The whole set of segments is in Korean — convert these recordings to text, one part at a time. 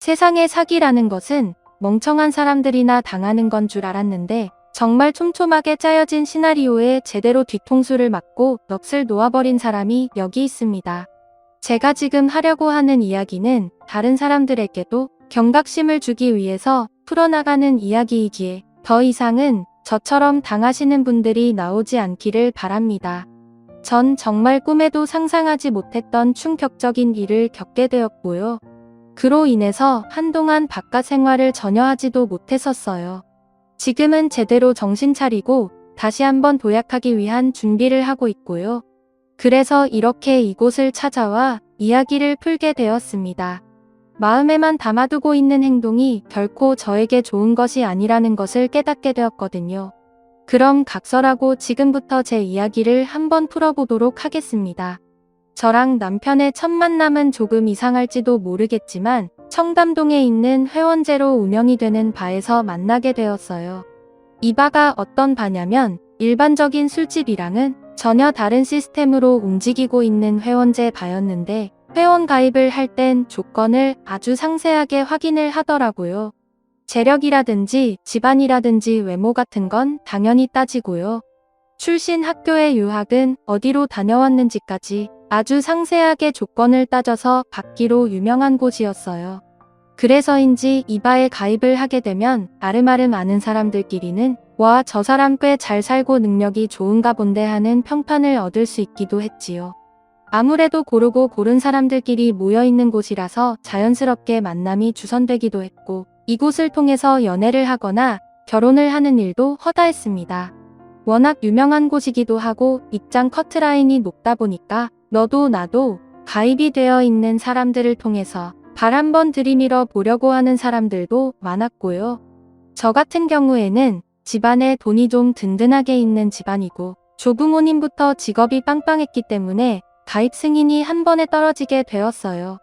세상에 사기라는 것은 멍청한 사람들이나 당하는 건 줄 알았는데 정말 촘촘하게 짜여진 시나리오에 제대로 뒤통수를 맞고 넋을 놓아버린 사람이 여기 있습니다. 제가 지금 하려고 하는 이야기는 다른 사람들에게도 경각심을 주기 위해서 풀어나가는 이야기이기에 더 이상은 저처럼 당하시는 분들이 나오지 않기를 바랍니다. 전 정말 꿈에도 상상하지 못했던 충격적인 일을 겪게 되었고요. 그로 인해서 한동안 바깥 생활을 전혀 하지도 못했었어요. 지금은 제대로 정신 차리고 다시 한번 도약하기 위한 준비를 하고 있고요. 그래서 이렇게 이곳을 찾아와 이야기를 풀게 되었습니다. 마음에만 담아두고 있는 행동이 결코 저에게 좋은 것이 아니라는 것을 깨닫게 되었거든요. 그럼 각설하고 지금부터 제 이야기를 한번 풀어보도록 하겠습니다. 저랑 남편의 첫 만남은 조금 이상할지도 모르겠지만 청담동에 있는 회원제로 운영이 되는 바에서 만나게 되었어요. 이 바가 어떤 바냐면 일반적인 술집이랑은 전혀 다른 시스템으로 움직이고 있는 회원제 바였는데 회원 가입을 할 땐 조건을 아주 상세하게 확인을 하더라고요. 재력이라든지 집안이라든지 외모 같은 건 당연히 따지고요. 출신 학교의 유학은 어디로 다녀왔는지까지 아주 상세하게 조건을 따져서 받기로 유명한 곳이었어요. 그래서인지 이 바에 가입을 하게 되면 아름아름 아는 사람들끼리는 와, 저 사람 꽤 잘 살고 능력이 좋은가 본데 하는 평판을 얻을 수 있기도 했지요. 아무래도 고르고 고른 사람들끼리 모여있는 곳이라서 자연스럽게 만남이 주선되기도 했고 이곳을 통해서 연애를 하거나 결혼을 하는 일도 허다했습니다. 워낙 유명한 곳이기도 하고 입장 커트라인이 높다 보니까 너도 나도 가입이 되어 있는 사람들을 통해서 발 한번 들이밀어 보려고 하는 사람들도 많았고요. 저 같은 경우에는 집안에 돈이 좀 든든하게 있는 집안이고 조부모님부터 직업이 빵빵했기 때문에 가입 승인이 한 번에 떨어지게 되었어요.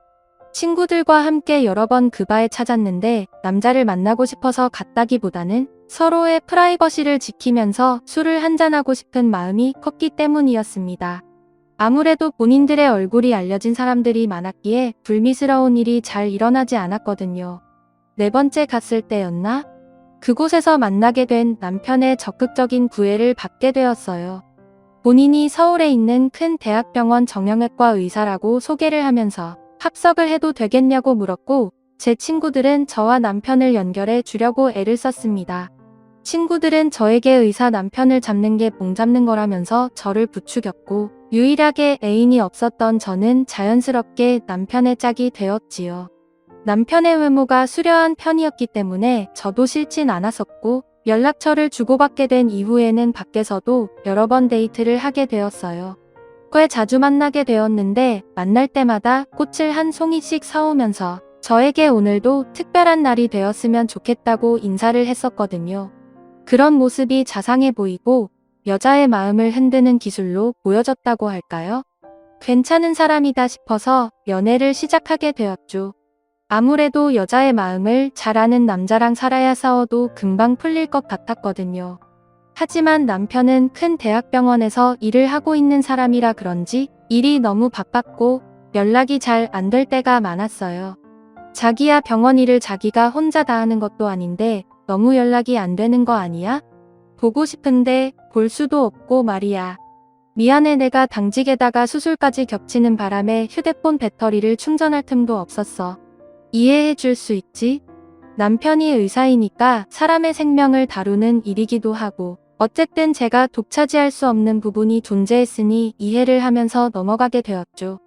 친구들과 함께 여러 번 그 바에 찾았는데 남자를 만나고 싶어서 갔다기보다는 서로의 프라이버시를 지키면서 술을 한잔하고 싶은 마음이 컸기 때문이었습니다. 아무래도 본인들의 얼굴이 알려진 사람들이 많았기에 불미스러운 일이 잘 일어나지 않았거든요. 네 번째 갔을 때였나? 그곳에서 만나게 된 남편의 적극적인 구애를 받게 되었어요. 본인이 서울에 있는 큰 대학병원 정형외과 의사라고 소개를 하면서 합석을 해도 되겠냐고 물었고 제 친구들은 저와 남편을 연결해 주려고 애를 썼습니다. 친구들은 저에게 의사 남편을 잡는 게 봉 잡는 거라면서 저를 부추겼고 유일하게 애인이 없었던 저는 자연스럽게 남편의 짝이 되었지요. 남편의 외모가 수려한 편이었기 때문에 저도 싫진 않았었고 연락처를 주고받게 된 이후에는 밖에서도 여러 번 데이트를 하게 되었어요. 꽤 자주 만나게 되었는데 만날 때마다 꽃을 한 송이씩 사오면서 저에게 오늘도 특별한 날이 되었으면 좋겠다고 인사를 했었거든요. 그런 모습이 자상해 보이고 여자의 마음을 흔드는 기술로 보여졌다고 할까요? 괜찮은 사람이다 싶어서 연애를 시작하게 되었죠. 아무래도 여자의 마음을 잘 아는 남자랑 살아야 싸워도 금방 풀릴 것 같았거든요. 하지만 남편은 큰 대학병원에서 일을 하고 있는 사람이라 그런지 일이 너무 바빴고 연락이 잘 안 될 때가 많았어요. 자기야 병원 일을 자기가 혼자 다 하는 것도 아닌데 너무 연락이 안 되는 거 아니야? 보고 싶은데 볼 수도 없고 말이야. 미안해 내가 당직에다가 수술까지 겹치는 바람에 휴대폰 배터리를 충전할 틈도 없었어. 이해해 줄 수 있지? 남편이 의사이니까 사람의 생명을 다루는 일이기도 하고 어쨌든 제가 독차지할 수 없는 부분이 존재했으니 이해를 하면서 넘어가게 되었죠.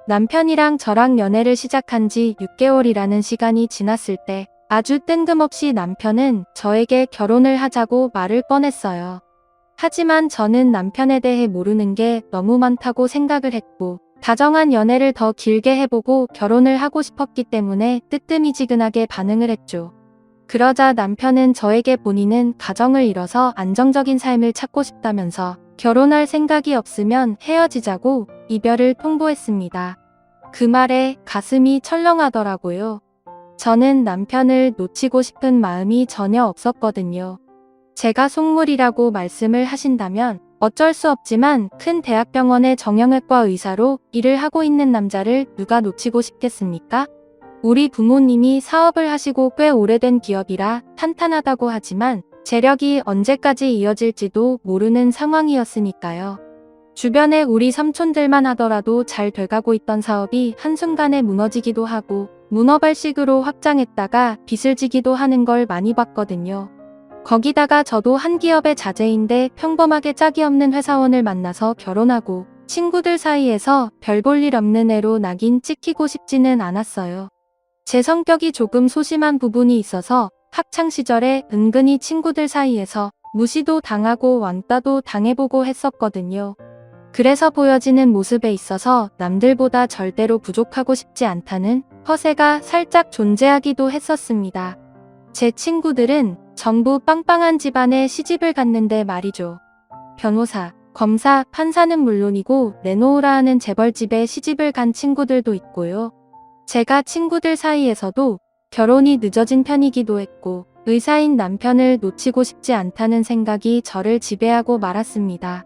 남편이랑 저랑 연애를 시작한 지 6개월이라는 시간이 지났을 때 아주 뜬금없이 남편은 저에게 결혼을 하자고 말을 꺼냈어요. 하지만 저는 남편에 대해 모르는 게 너무 많다고 생각을 했고 다정한 연애를 더 길게 해보고 결혼을 하고 싶었기 때문에 뜨뜨미지근하게 반응을 했죠. 그러자 남편은 저에게 본인은 가정을 이뤄서 안정적인 삶을 찾고 싶다면서 결혼할 생각이 없으면 헤어지자고 이별을 통보했습니다. 그 말에 가슴이 철렁하더라고요. 저는 남편을 놓치고 싶은 마음이 전혀 없었거든요. 제가 속물이라고 말씀을 하신다면 어쩔 수 없지만 큰 대학병원의 정형외과 의사로 일을 하고 있는 남자를 누가 놓치고 싶겠습니까? 우리 부모님이 사업을 하시고 꽤 오래된 기업이라 탄탄하다고 하지만 재력이 언제까지 이어질지도 모르는 상황이었으니까요. 주변에 우리 삼촌들만 하더라도 잘 돼가고 있던 사업이 한순간에 무너지기도 하고 문어발식으로 확장했다가 빚을 지기도 하는 걸 많이 봤거든요. 거기다가 저도 한 기업의 자제인데 평범하게 짝이 없는 회사원을 만나서 결혼하고 친구들 사이에서 별 볼 일 없는 애로 낙인 찍히고 싶지는 않았어요. 제 성격이 조금 소심한 부분이 있어서 학창시절에 은근히 친구들 사이에서 무시도 당하고 왕따도 당해보고 했었거든요. 그래서 보여지는 모습에 있어서 남들보다 절대로 부족하고 싶지 않다는 허세가 살짝 존재하기도 했었습니다. 제 친구들은 전부 빵빵한 집안에 시집을 갔는데 말이죠. 변호사, 검사, 판사는 물론이고 내놓으라 하는 재벌집에 시집을 간 친구들도 있고요. 제가 친구들 사이에서도 결혼이 늦어진 편이기도 했고 의사인 남편을 놓치고 싶지 않다는 생각이 저를 지배하고 말았습니다.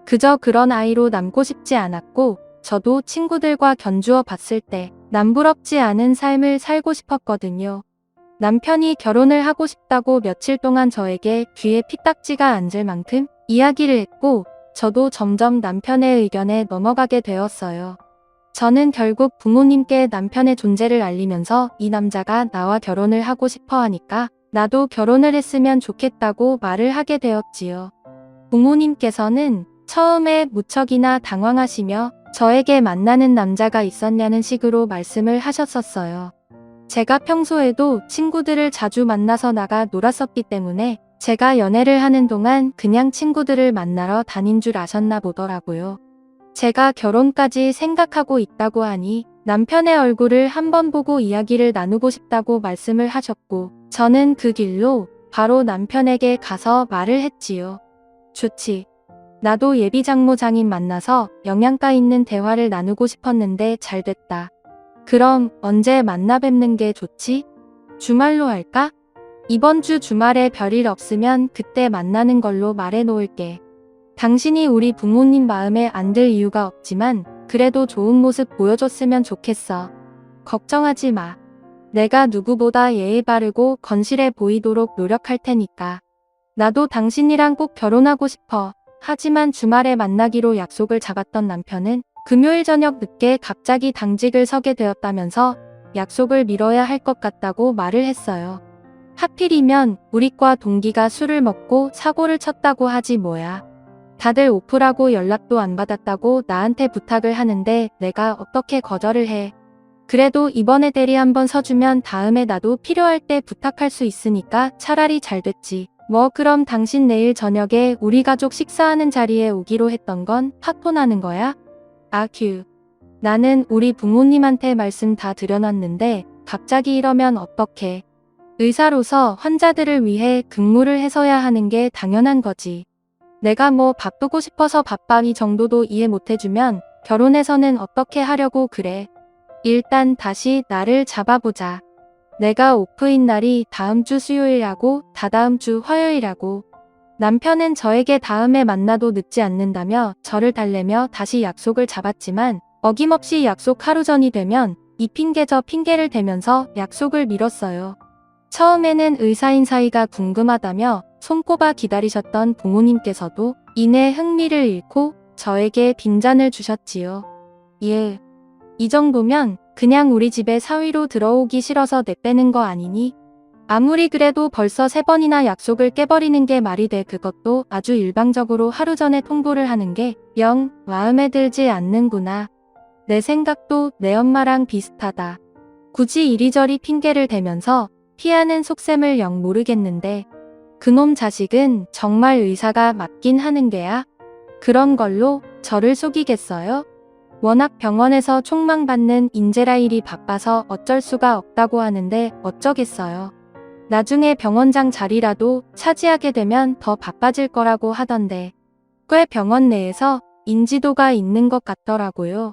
그저 그런 아이로 남고 싶지 않았고 저도 친구들과 견주어 봤을 때 남부럽지 않은 삶을 살고 싶었거든요. 남편이 결혼을 하고 싶다고 며칠 동안 저에게 귀에 피딱지가 앉을 만큼 이야기를 했고 저도 점점 남편의 의견에 넘어가게 되었어요. 저는 결국 부모님께 남편의 존재를 알리면서 이 남자가 나와 결혼을 하고 싶어 하니까 나도 결혼을 했으면 좋겠다고 말을 하게 되었지요. 부모님께서는 처음에 무척이나 당황하시며 저에게 만나는 남자가 있었냐는 식으로 말씀을 하셨었어요. 제가 평소에도 친구들을 자주 만나서 나가 놀았었기 때문에 제가 연애를 하는 동안 그냥 친구들을 만나러 다닌 줄 아셨나 보더라고요. 제가 결혼까지 생각하고 있다고 하니 남편의 얼굴을 한번 보고 이야기를 나누고 싶다고 말씀을 하셨고 저는 그 길로 바로 남편에게 가서 말을 했지요. 좋지. 나도 예비 장모장인 만나서 영양가 있는 대화를 나누고 싶었는데 잘 됐다. 그럼 언제 만나 뵙는 게 좋지? 주말로 할까? 이번 주 주말에 별일 없으면 그때 만나는 걸로 말해 놓을게. 당신이 우리 부모님 마음에 안 들 이유가 없지만 그래도 좋은 모습 보여줬으면 좋겠어. 걱정하지 마. 내가 누구보다 예의 바르고 건실해 보이도록 노력할 테니까. 나도 당신이랑 꼭 결혼하고 싶어. 하지만 주말에 만나기로 약속을 잡았던 남편은 금요일 저녁 늦게 갑자기 당직을 서게 되었다면서 약속을 미뤄야 할 것 같다고 말을 했어요. 하필이면 우리과 동기가 술을 먹고 사고를 쳤다고 하지 뭐야. 다들 오프라고 연락도 안 받았다고 나한테 부탁을 하는데 내가 어떻게 거절을 해. 그래도 이번에 대리 한번 서주면 다음에 나도 필요할 때 부탁할 수 있으니까 차라리 잘 됐지. 뭐 그럼 당신 내일 저녁에 우리 가족 식사하는 자리에 오기로 했던 건 파토나는 거야? 아큐. 나는 우리 부모님한테 말씀 다 드려놨는데 갑자기 이러면 어떡해. 의사로서 환자들을 위해 근무를 해서야 하는 게 당연한 거지. 내가 뭐 바쁘고 싶어서 바빠이 정도도 이해 못해주면 결혼해서는 어떻게 하려고 그래. 일단 다시 나를 잡아보자. 내가 오프인 날이 다음 주 수요일하고 다다음 주 화요일하고. 남편은 저에게 다음에 만나도 늦지 않는다며 저를 달래며 다시 약속을 잡았지만 어김없이 약속 하루 전이 되면 이 핑계 저 핑계를 대면서 약속을 미뤘어요. 처음에는 의사인 사이가 궁금하다며 손꼽아 기다리셨던 부모님께서도 이내 흥미를 잃고 저에게 빈잔을 주셨지요. 예. 이 정도면 그냥 우리 집에 사위로 들어오기 싫어서 내빼는 거 아니니? 아무리 그래도 벌써 3번이나 약속을 깨버리는 게 말이 돼. 그것도 아주 일방적으로 하루 전에 통보를 하는 게 영 마음에 들지 않는구나. 내 생각도 내 엄마랑 비슷하다. 굳이 이리저리 핑계를 대면서 피하는 속셈을 영 모르겠는데 그놈 자식은 정말 의사가 맞긴 하는 게야? 그런 걸로 저를 속이겠어요? 워낙 병원에서 촉망받는 인재라 일이 바빠서 어쩔 수가 없다고 하는데 어쩌겠어요. 나중에 병원장 자리라도 차지하게 되면 더 바빠질 거라고 하던데 꽤 병원 내에서 인지도가 있는 것 같더라고요.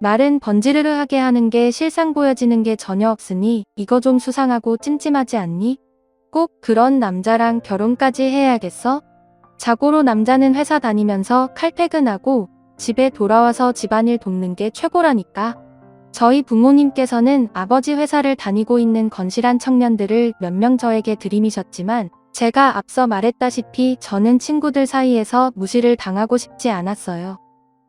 말은 번지르르하게 하는 게 실상 보여지는 게 전혀 없으니 이거 좀 수상하고 찜찜하지 않니? 꼭 그런 남자랑 결혼까지 해야겠어? 자고로 남자는 회사 다니면서 칼퇴근하고 집에 돌아와서 집안일 돕는 게 최고라니까. 저희 부모님께서는 아버지 회사를 다니고 있는 건실한 청년들을 몇 명 저에게 들이미셨지만 제가 앞서 말했다시피 저는 친구들 사이에서 무시를 당하고 싶지 않았어요.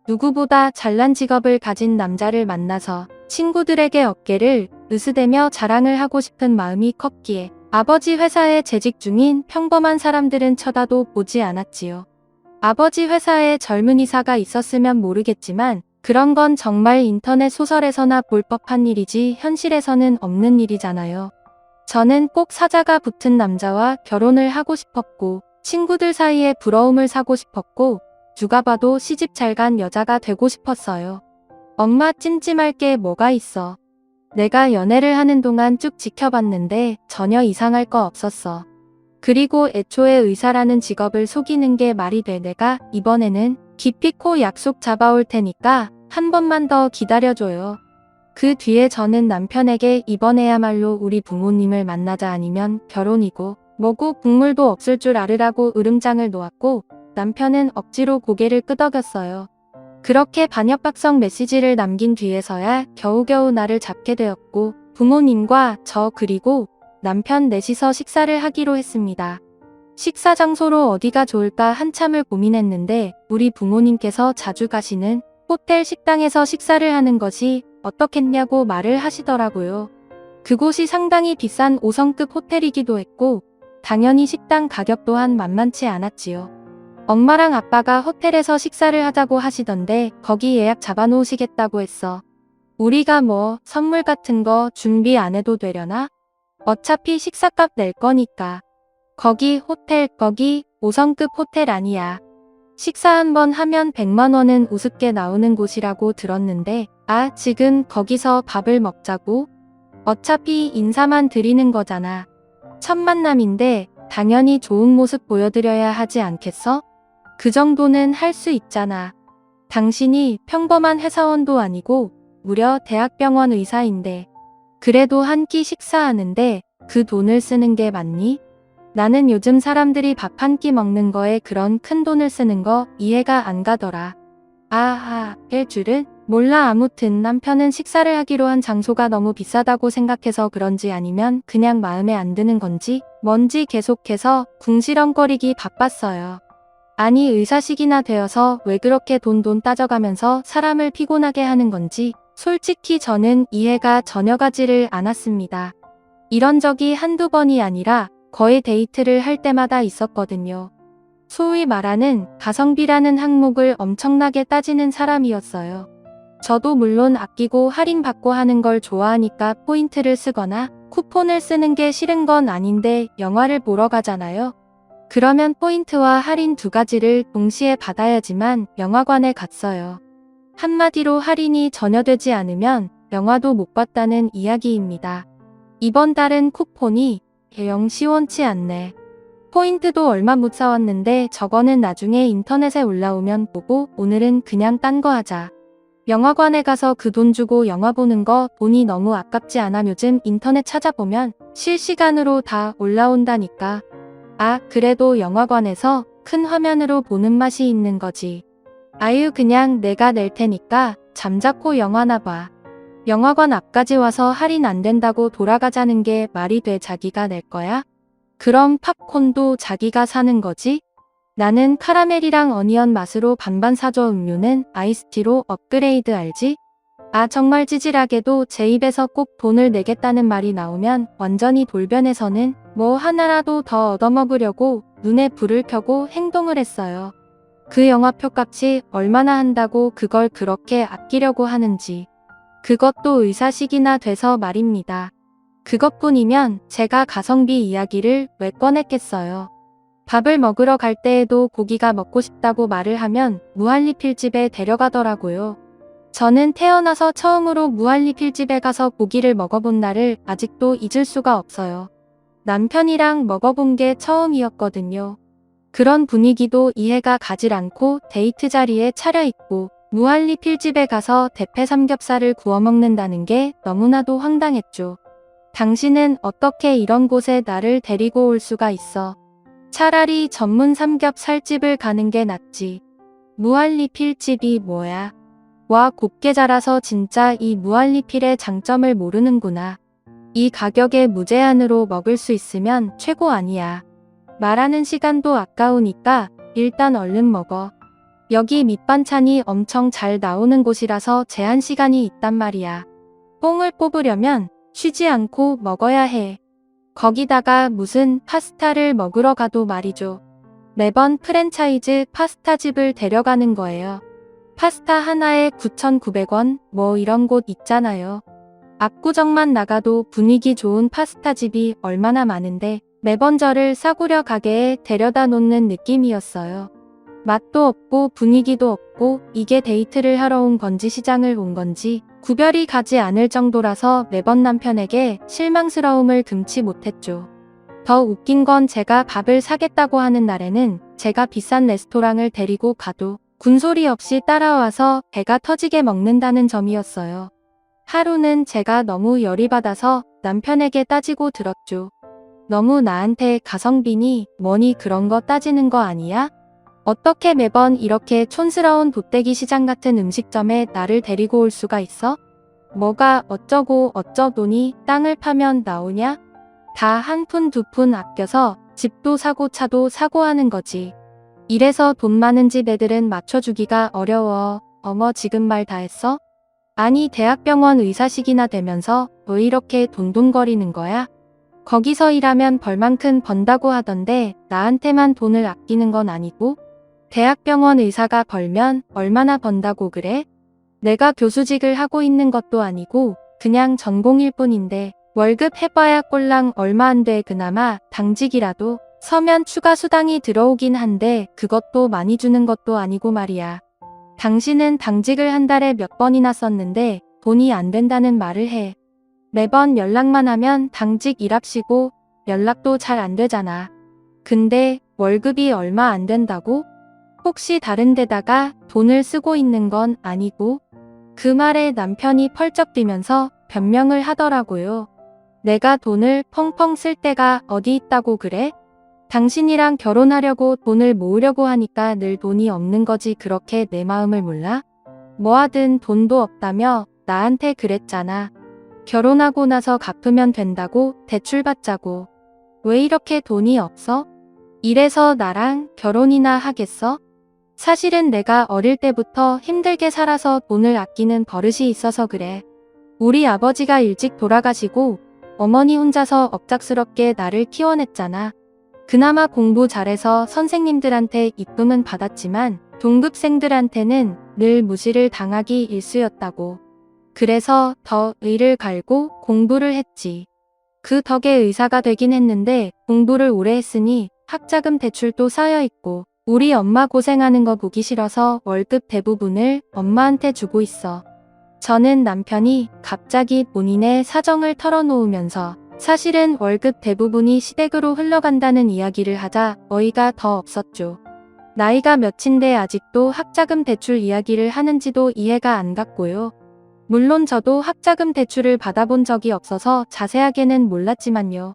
누구보다 잘난 직업을 가진 남자를 만나서 친구들에게 어깨를 으스대며 자랑을 하고 싶은 마음이 컸기에 아버지 회사에 재직 중인 평범한 사람들은 쳐다도 보지 않았지요. 아버지 회사에 젊은 이사가 있었으면 모르겠지만 그런 건 정말 인터넷 소설에서나 볼 법한 일이지 현실에서는 없는 일이잖아요. 저는 꼭 사자가 붙은 남자와 결혼을 하고 싶었고 친구들 사이에 부러움을 사고 싶었고 누가 봐도 시집 잘 간 여자가 되고 싶었어요. 엄마 찜찜할 게 뭐가 있어. 내가 연애를 하는 동안 쭉 지켜봤는데 전혀 이상할 거 없었어. 그리고 애초에 의사라는 직업을 속이는 게 말이 돼. 내가 이번에는 기필코 약속 잡아올 테니까 한 번만 더 기다려줘요. 그 뒤에 저는 남편에게 이번에야말로 우리 부모님을 만나자 아니면 결혼이고 뭐고 국물도 없을 줄 알으라고 으름장을 놓았고 남편은 억지로 고개를 끄덕였어요. 그렇게 반협박성 메시지를 남긴 뒤에서야 겨우겨우 나를 잡게 되었고 부모님과 저 그리고 남편 넷이서 식사를 하기로 했습니다. 식사 장소로 어디가 좋을까 한참을 고민했는데 우리 부모님께서 자주 가시는 호텔 식당에서 식사를 하는 것이 어떻겠냐고 말을 하시더라고요. 그곳이 상당히 비싼 5성급 호텔이기도 했고 당연히 식당 가격 또한 만만치 않았지요. 엄마랑 아빠가 호텔에서 식사를 하자고 하시던데 거기 예약 잡아놓으시겠다고 했어. 우리가 뭐 선물 같은 거 준비 안 해도 되려나? 어차피 식사값 낼 거니까. 거기 5성급 호텔 아니야. 식사 한 번 하면 100만 원은 우습게 나오는 곳이라고 들었는데 지금 거기서 밥을 먹자고? 어차피 인사만 드리는 거잖아. 첫 만남인데 당연히 좋은 모습 보여드려야 하지 않겠어? 그 정도는 할 수 있잖아. 당신이 평범한 회사원도 아니고 무려 대학병원 의사인데 그래도 한 끼 식사하는데 그 돈을 쓰는 게 맞니? 나는 요즘 사람들이 밥 한 끼 먹는 거에 그런 큰 돈을 쓰는 거 이해가 안 가더라. 일 줄은? 몰라. 아무튼 남편은 식사를 하기로 한 장소가 너무 비싸다고 생각해서 그런지 아니면 그냥 마음에 안 드는 건지 뭔지 계속해서 궁시렁거리기 바빴어요. 아니 의사식이나 되어서 왜 그렇게 돈 따져가면서 사람을 피곤하게 하는 건지 솔직히 저는 이해가 전혀 가지를 않았습니다. 이런 적이 한두 번이 아니라 거의 데이트를 할 때마다 있었거든요. 소위 말하는 가성비라는 항목을 엄청나게 따지는 사람이었어요. 저도 물론 아끼고 할인받고 하는 걸 좋아하니까 포인트를 쓰거나 쿠폰을 쓰는 게 싫은 건 아닌데 영화를 보러 가잖아요. 그러면 포인트와 할인 두 가지를 동시에 받아야지만 영화관에 갔어요. 한마디로 할인이 전혀 되지 않으면 영화도 못 봤다는 이야기입니다. 이번 달은 쿠폰이 영 시원치 않네. 포인트도 얼마 못 사왔는데 저거는 나중에 인터넷에 올라오면 보고 오늘은 그냥 딴 거 하자. 영화관에 가서 그 돈 주고 영화 보는 거 돈이 너무 아깝지 않아? 요즘 인터넷 찾아보면 실시간으로 다 올라온다니까. 그래도 영화관에서 큰 화면으로 보는 맛이 있는 거지. 그냥 내가 낼 테니까 잠자코 영화나 봐. 영화관 앞까지 와서 할인 안 된다고 돌아가자는 게 말이 돼? 자기가 낼 거야? 그럼 팝콘도 자기가 사는 거지? 나는 카라멜이랑 어니언 맛으로 반반 사줘. 음료는 아이스티로 업그레이드 알지? 정말 찌질하게도 제 입에서 꼭 돈을 내겠다는 말이 나오면 완전히 돌변해서는 뭐 하나라도 더 얻어먹으려고 눈에 불을 켜고 행동을 했어요. 그 영화표 값이 얼마나 한다고 그걸 그렇게 아끼려고 하는지. 그것도 의사식이나 돼서 말입니다. 그것뿐이면 제가 가성비 이야기를 왜 꺼냈겠어요. 밥을 먹으러 갈 때에도 고기가 먹고 싶다고 말을 하면 무한리필집에 데려가더라고요. 저는 태어나서 처음으로 무한리필집에 가서 고기를 먹어본 날을 아직도 잊을 수가 없어요. 남편이랑 먹어본 게 처음이었거든요. 그런 분위기도 이해가 가질 않고 데이트 자리에 차려입고 무한리필집에 가서 대패 삼겹살을 구워 먹는다는 게 너무나도 황당했죠. 당신은 어떻게 이런 곳에 나를 데리고 올 수가 있어. 차라리 전문 삼겹살집을 가는 게 낫지. 무한리필집이 뭐야? 와, 곱게 자라서 진짜 이 무한리필의 장점을 모르는구나. 이 가격에 무제한으로 먹을 수 있으면 최고 아니야. 말하는 시간도 아까우니까 일단 얼른 먹어. 여기 밑반찬이 엄청 잘 나오는 곳이라서 제한 시간이 있단 말이야. 뽕을 뽑으려면 쉬지 않고 먹어야 해. 거기다가 무슨 파스타를 먹으러 가도 말이죠. 매번 프랜차이즈 파스타집을 데려가는 거예요. 파스타 하나에 9,900원 뭐 이런 곳 있잖아요. 압구정만 나가도 분위기 좋은 파스타집이 얼마나 많은데 매번 저를 싸구려 가게에 데려다 놓는 느낌이었어요. 맛도 없고 분위기도 없고 이게 데이트를 하러 온 건지 시장을 온 건지 구별이 가지 않을 정도라서 매번 남편에게 실망스러움을 금치 못했죠. 더 웃긴 건 제가 밥을 사겠다고 하는 날에는 제가 비싼 레스토랑을 데리고 가도 군소리 없이 따라와서 배가 터지게 먹는다는 점이었어요. 하루는 제가 너무 열이 받아서 남편에게 따지고 들었죠. 너무 나한테 가성비니 뭐니 그런 거 따지는 거 아니야? 어떻게 매번 이렇게 촌스러운 돗대기 시장 같은 음식점에 나를 데리고 올 수가 있어? 뭐가 어쩌고 어쩌더니 땅을 파면 나오냐? 다 한 푼 두 푼 아껴서 집도 사고 차도 사고 하는 거지. 이래서 돈 많은 집 애들은 맞춰주기가 어려워. 어머 지금 말 다 했어? 아니 대학병원 의사식이나 되면서 왜 이렇게 돈돈거리는 거야? 거기서 일하면 벌만큼 번다고 하던데 나한테만 돈을 아끼는 건 아니고? 대학병원 의사가 벌면 얼마나 번다고 그래? 내가 교수직을 하고 있는 것도 아니고 그냥 전공일 뿐인데 월급 해봐야 꼴랑 얼마 안 돼. 그나마 당직이라도 서면 추가 수당이 들어오긴 한데 그것도 많이 주는 것도 아니고 말이야. 당신은 당직을 한 달에 몇 번이나 썼는데 돈이 안 된다는 말을 해. 매번 연락만 하면 당직 일합시고 연락도 잘 안 되잖아. 근데 월급이 얼마 안 된다고? 혹시 다른 데다가 돈을 쓰고 있는 건 아니고? 그 말에 남편이 펄쩍 뛰면서 변명을 하더라고요. 내가 돈을 펑펑 쓸 때가 어디 있다고 그래? 당신이랑 결혼하려고 돈을 모으려고 하니까 늘 돈이 없는 거지. 그렇게 내 마음을 몰라? 뭐하든 돈도 없다며 나한테 그랬잖아. 결혼하고 나서 갚으면 된다고 대출 받자고. 왜 이렇게 돈이 없어? 이래서 나랑 결혼이나 하겠어? 사실은 내가 어릴 때부터 힘들게 살아서 돈을 아끼는 버릇이 있어서 그래. 우리 아버지가 일찍 돌아가시고 어머니 혼자서 억작스럽게 나를 키워냈잖아. 그나마 공부 잘해서 선생님들한테 이쁨은 받았지만 동급생들한테는 늘 무시를 당하기 일쑤였다고. 그래서 더 의를 갈고 공부를 했지. 그 덕에 의사가 되긴 했는데 공부를 오래 했으니 학자금 대출도 쌓여있고 우리 엄마 고생하는 거 보기 싫어서 월급 대부분을 엄마한테 주고 있어. 저는 남편이 갑자기 본인의 사정을 털어놓으면서 사실은 월급 대부분이 시댁으로 흘러간다는 이야기를 하자 어이가 더 없었죠. 나이가 몇인데 아직도 학자금 대출 이야기를 하는지도 이해가 안 갔고요. 물론 저도 학자금 대출을 받아본 적이 없어서 자세하게는 몰랐지만요.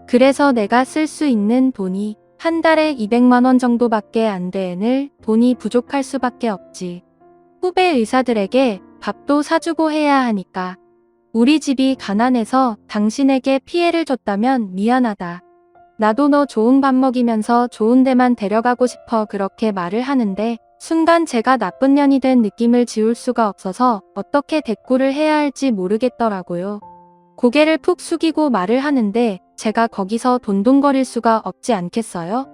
그래서 내가 쓸 수 있는 돈이 한 달에 200만 원 정도밖에 안 되는 돈이 부족할 수밖에 없지. 후배 의사들에게 밥도 사주고 해야 하니까. 우리 집이 가난해서 당신에게 피해를 줬다면 미안하다. 나도 너 좋은 밥 먹이면서 좋은 데만 데려가고 싶어. 그렇게 말을 하는데 순간 제가 나쁜 년이 된 느낌을 지울 수가 없어서 어떻게 대꾸를 해야 할지 모르겠더라고요. 고개를 푹 숙이고 말을 하는데 제가 거기서 돈돈거릴 수가 없지 않겠어요?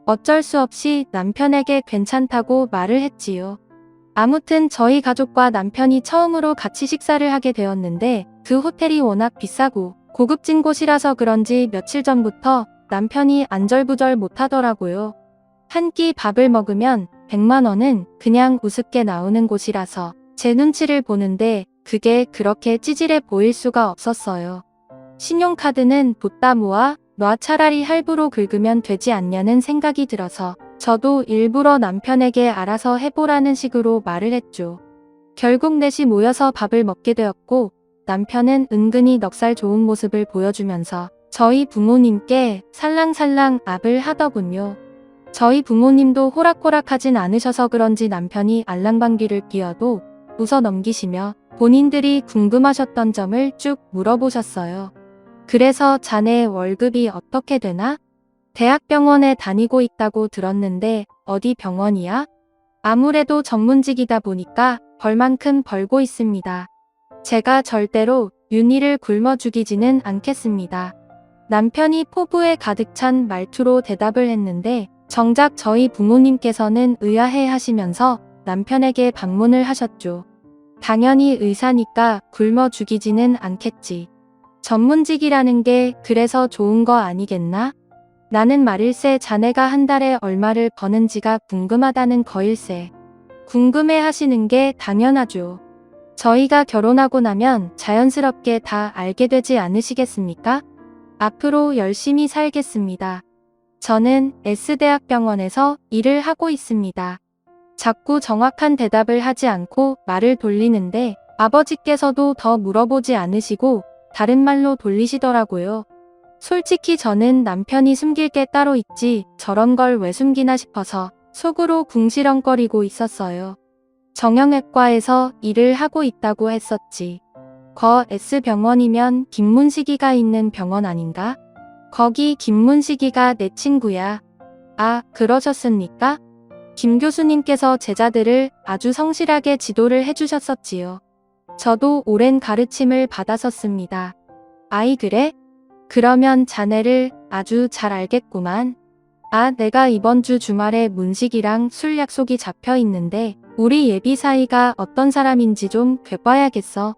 어쩔 수 없이 남편에게 괜찮다고 말을 했지요. 아무튼 저희 가족과 남편이 처음으로 같이 식사를 하게 되었는데 그 호텔이 워낙 비싸고 고급진 곳이라서 그런지 며칠 전부터 남편이 안절부절 못하더라고요. 한 끼 밥을 먹으면 100만 원은 그냥 우습게 나오는 곳이라서 제 눈치를 보는데 그게 그렇게 찌질해 보일 수가 없었어요. 신용카드는 뒀다 모아 놔 차라리 할부로 긁으면 되지 않냐는 생각이 들어서 저도 일부러 남편에게 알아서 해보라는 식으로 말을 했죠. 결국 넷이 모여서 밥을 먹게 되었고 남편은 은근히 넉살 좋은 모습을 보여주면서 저희 부모님께 살랑살랑 압을 하더군요. 저희 부모님도 호락호락하진 않으셔서 그런지 남편이 알랑방귀를 뀌어도 웃어 넘기시며 본인들이 궁금하셨던 점을 쭉 물어보셨어요. 그래서 자네 월급이 어떻게 되나? 대학병원에 다니고 있다고 들었는데 어디 병원이야? 아무래도 전문직이다 보니까 벌만큼 벌고 있습니다. 제가 절대로 윤희를 굶어 죽이지는 않겠습니다. 남편이 포부에 가득 찬 말투로 대답을 했는데 정작 저희 부모님께서는 의아해 하시면서 남편에게 반문을 하셨죠. 당연히 의사니까 굶어 죽이지는 않겠지. 전문직이라는 게 그래서 좋은 거 아니겠나? 나는 말일세 자네가 한 달에 얼마를 버는지가 궁금하다는 거일세. 궁금해 하시는 게 당연하죠. 저희가 결혼하고 나면 자연스럽게 다 알게 되지 않으시겠습니까? 앞으로 열심히 살겠습니다. 저는 S대학병원에서 일을 하고 있습니다. 자꾸 정확한 대답을 하지 않고 말을 돌리는데 아버지께서도 더 물어보지 않으시고 다른 말로 돌리시더라고요. 솔직히 저는 남편이 숨길 게 따로 있지 저런 걸 왜 숨기나 싶어서 속으로 궁시렁거리고 있었어요. 정형외과에서 일을 하고 있다고 했었지. 거 S병원이면 김문식이가 있는 병원 아닌가? 거기 김문식이가 내 친구야. 아, 그러셨습니까? 김 교수님께서 제자들을 아주 성실하게 지도를 해주셨었지요. 저도 오랜 가르침을 받았었습니다. 아이 그래? 그러면 자네를 아주 잘 알겠구만. 아, 내가 이번 주 주말에 문식이랑 술 약속이 잡혀 있는데 우리 예비 사이가 어떤 사람인지 좀 꿰봐야겠어.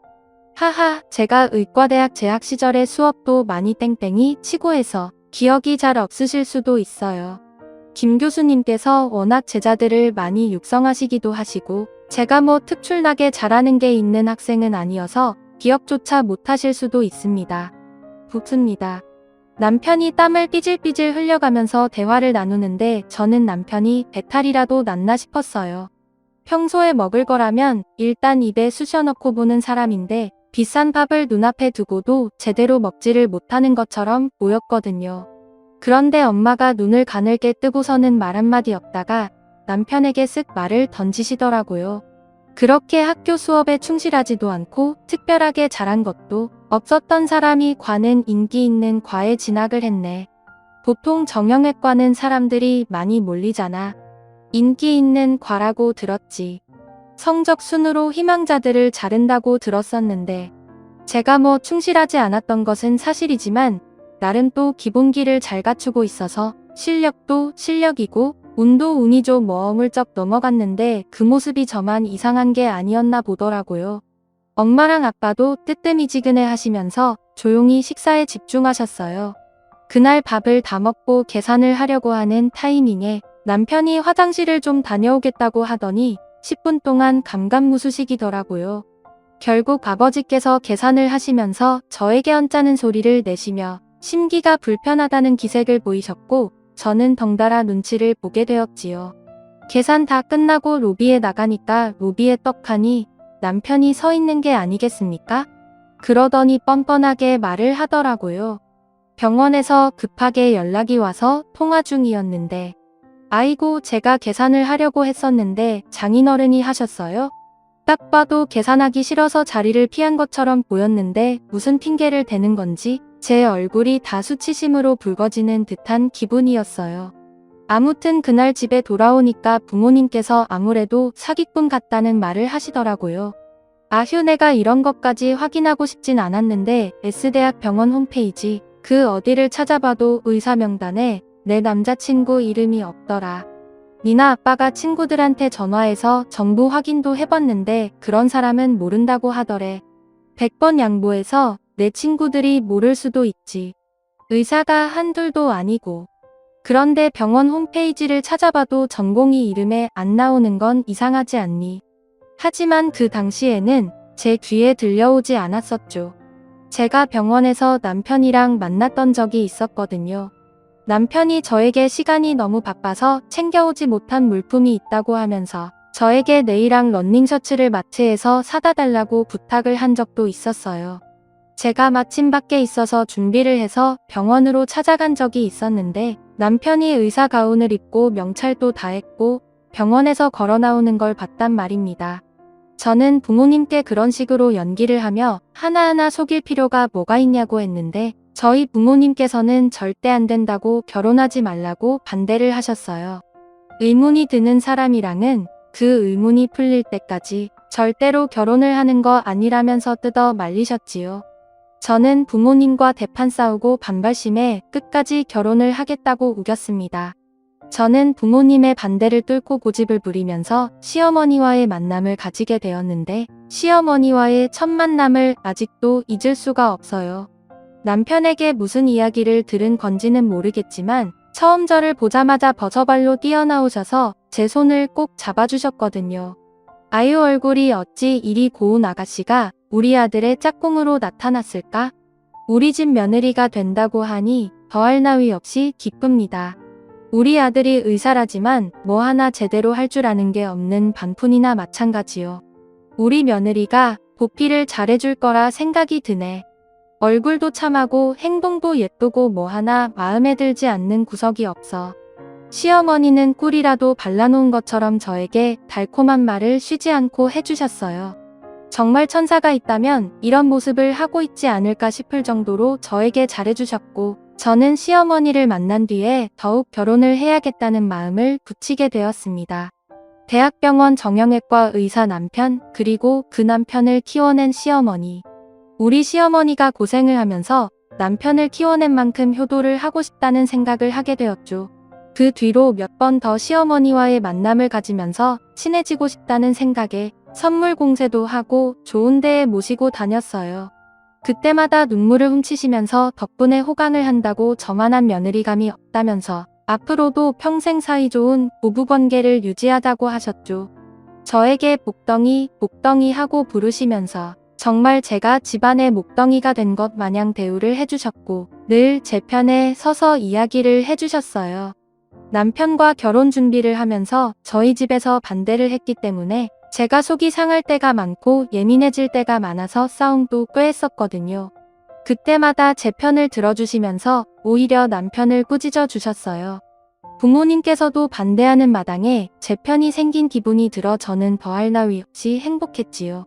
하하, 제가 의과대학 재학 시절의 수업도 많이 땡땡이 치고 해서 기억이 잘 없으실 수도 있어요. 김 교수님께서 워낙 제자들을 많이 육성하시기도 하시고 제가 뭐 특출나게 잘하는 게 있는 학생은 아니어서 기억조차 못하실 수도 있습니다. 붙습니다. 남편이 땀을 삐질삐질 흘려가면서 대화를 나누는데 저는 남편이 배탈이라도 났나 싶었어요. 평소에 먹을 거라면 일단 입에 쑤셔 넣고 보는 사람인데 비싼 밥을 눈앞에 두고도 제대로 먹지를 못하는 것처럼 보였거든요. 그런데 엄마가 눈을 가늘게 뜨고서는 말 한마디 없다가 남편에게 쓱 말을 던지시더라고요. 그렇게 학교 수업에 충실하지도 않고 특별하게 잘한 것도 없었던 사람이 과는 인기 있는 과에 진학을 했네. 보통 정형외과는 사람들이 많이 몰리잖아. 인기 있는 과라고 들었지. 성적 순으로 희망자들을 자른다고 들었었는데 제가 뭐 충실하지 않았던 것은 사실이지만 나름 또 기본기를 잘 갖추고 있어서 실력도 실력이고 운도 운이죠. 뭐 어물쩍 넘어갔는데 그 모습이 저만 이상한 게 아니었나 보더라고요. 엄마랑 아빠도 뜨뜨미지근해 하시면서 조용히 식사에 집중하셨어요. 그날 밥을 다 먹고 계산을 하려고 하는 타이밍에 남편이 화장실을 좀 다녀오겠다고 하더니 10분 동안 감감무소식이더라고요. 결국 아버지께서 계산을 하시면서 저에게 언짢은 소리를 내시며 심기가 불편하다는 기색을 보이셨고 저는 덩달아 눈치를 보게 되었지요. 계산 다 끝나고 로비에 나가니까 로비에 떡하니 남편이 서 있는 게 아니겠습니까? 그러더니 뻔뻔하게 말을 하더라고요. 병원에서 급하게 연락이 와서 통화 중이었는데 아이고 제가 계산을 하려고 했었는데 장인어른이 하셨어요? 딱 봐도 계산하기 싫어서 자리를 피한 것처럼 보였는데 무슨 핑계를 대는 건지 제 얼굴이 다 수치심으로 붉어지는 듯한 기분이었어요. 아무튼 그날 집에 돌아오니까 부모님께서 아무래도 사기꾼 같다는 말을 하시더라고요. 아휴 내가 이런 것까지 확인하고 싶진 않았는데 S대학 병원 홈페이지 그 어디를 찾아봐도 의사 명단에 내 남자친구 이름이 없더라. 니나 아빠가 친구들한테 전화해서 정보 확인도 해봤는데 그런 사람은 모른다고 하더래. 100번 양보해서 내 친구들이 모를 수도 있지. 의사가 한둘도 아니고. 그런데 병원 홈페이지를 찾아봐도 전공의 이름에 안 나오는 건 이상하지 않니? 하지만 그 당시에는 제 귀에 들려오지 않았었죠. 제가 병원에서 남편이랑 만났던 적이 있었거든요. 남편이 저에게 시간이 너무 바빠서 챙겨오지 못한 물품이 있다고 하면서 저에게 네일랑 러닝 셔츠를 마트에서 사다 달라고 부탁을 한 적도 있었어요. 제가 마침 밖에 있어서 준비를 해서 병원으로 찾아간 적이 있었는데 남편이 의사 가운을 입고 명찰도 다 했고 병원에서 걸어 나오는 걸 봤단 말입니다. 저는 부모님께 그런 식으로 연기를 하며 하나하나 속일 필요가 뭐가 있냐고 했는데 저희 부모님께서는 절대 안 된다고 결혼하지 말라고 반대를 하셨어요. 의문이 드는 사람이랑은 그 의문이 풀릴 때까지 절대로 결혼을 하는 거 아니라면서 뜯어 말리셨지요. 저는 부모님과 대판 싸우고 반발심에 끝까지 결혼을 하겠다고 우겼습니다. 저는 부모님의 반대를 뚫고 고집을 부리면서 시어머니와의 만남을 가지게 되었는데 시어머니와의 첫 만남을 아직도 잊을 수가 없어요. 남편에게 무슨 이야기를 들은 건지는 모르겠지만 처음 저를 보자마자 버서발로 뛰어나오셔서 제 손을 꼭 잡아주셨거든요. 아유, 얼굴이 어찌 이리 고운 아가씨가 우리 아들의 짝꿍으로 나타났을까? 우리 집 며느리가 된다고 하니 더할 나위 없이 기쁩니다. 우리 아들이 의사라지만 뭐 하나 제대로 할 줄 아는 게 없는 반푼이나 마찬가지요. 우리 며느리가 보필을 잘해줄 거라 생각이 드네. 얼굴도 참하고 행동도 예쁘고 뭐 하나 마음에 들지 않는 구석이 없어. 시어머니는 꿀이라도 발라놓은 것처럼 저에게 달콤한 말을 쉬지 않고 해주셨어요. 정말 천사가 있다면 이런 모습을 하고 있지 않을까 싶을 정도로 저에게 잘해주셨고 저는 시어머니를 만난 뒤에 더욱 결혼을 해야겠다는 마음을 굳히게 되었습니다. 대학병원 정형외과 의사 남편, 그리고 그 남편을 키워낸 시어머니. 우리 시어머니가 고생을 하면서 남편을 키워낸 만큼 효도를 하고 싶다는 생각을 하게 되었죠. 그 뒤로 몇 번 더 시어머니와의 만남을 가지면서 친해지고 싶다는 생각에 선물 공세도 하고 좋은 데에 모시고 다녔어요. 그때마다 눈물을 훔치시면서 덕분에 호강을 한다고 저만한 며느리감이 없다면서 앞으로도 평생 사이좋은 부부관계를 유지하자고 하셨죠. 저에게 복덩이, 복덩이 하고 부르시면서 정말 제가 집안의 목덩이가 된 것 마냥 대우를 해주셨고 늘 제 편에 서서 이야기를 해주셨어요. 남편과 결혼 준비를 하면서 저희 집에서 반대를 했기 때문에 제가 속이 상할 때가 많고 예민해질 때가 많아서 싸움도 꽤 했었거든요. 그때마다 제 편을 들어주시면서 오히려 남편을 꾸짖어 주셨어요. 부모님께서도 반대하는 마당에 제 편이 생긴 기분이 들어 저는 더할 나위 없이 행복했지요.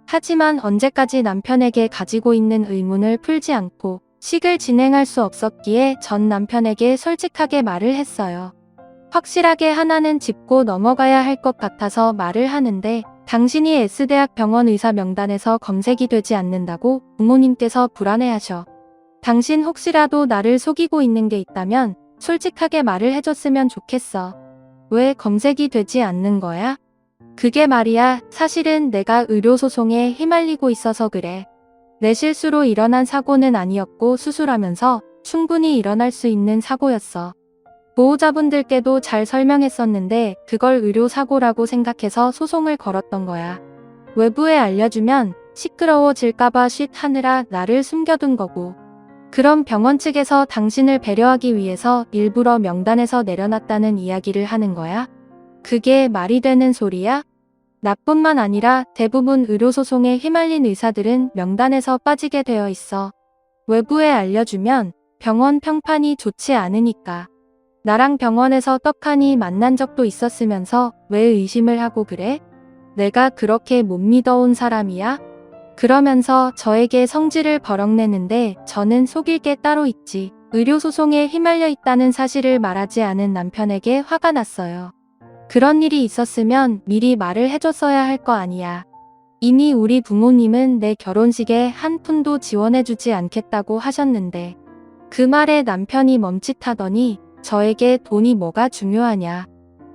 하지만 언제까지 남편에게 가지고 있는 의문을 풀지 않고 식을 진행할 수 없었기에 전 남편에게 솔직하게 말을 했어요. 확실하게 하나는 짚고 넘어가야 할 것 같아서 말을 하는데 당신이 S대학 병원 의사 명단에서 검색이 되지 않는다고 부모님께서 불안해하셔. 당신 혹시라도 나를 속이고 있는 게 있다면 솔직하게 말을 해줬으면 좋겠어. 왜 검색이 되지 않는 거야? 그게 말이야, 사실은 내가 의료소송에 휘말리고 있어서 그래. 내 실수로 일어난 사고는 아니었고 수술하면서 충분히 일어날 수 있는 사고였어. 보호자분들께도 잘 설명했었는데 그걸 의료사고라고 생각해서 소송을 걸었던 거야. 외부에 알려주면 시끄러워질까봐 쉿 하느라 나를 숨겨둔 거고. 그럼 병원 측에서 당신을 배려하기 위해서 일부러 명단에서 내려놨다는 이야기를 하는 거야? 그게 말이 되는 소리야? 나뿐만 아니라 대부분 의료소송에 휘말린 의사들은 명단에서 빠지게 되어 있어. 외부에 알려주면 병원 평판이 좋지 않으니까. 나랑 병원에서 떡하니 만난 적도 있었으면서 왜 의심을 하고 그래? 내가 그렇게 못 믿어온 사람이야? 그러면서 저에게 성질을 버럭내는데 저는 속일 게 따로 있지. 의료소송에 휘말려 있다는 사실을 말하지 않은 남편에게 화가 났어요. 그런 일이 있었으면 미리 말을 해줬어야 할 거 아니야. 이미 우리 부모님은 내 결혼식에 한 푼도 지원해주지 않겠다고 하셨는데 그 말에 남편이 멈칫하더니 저에게 돈이 뭐가 중요하냐.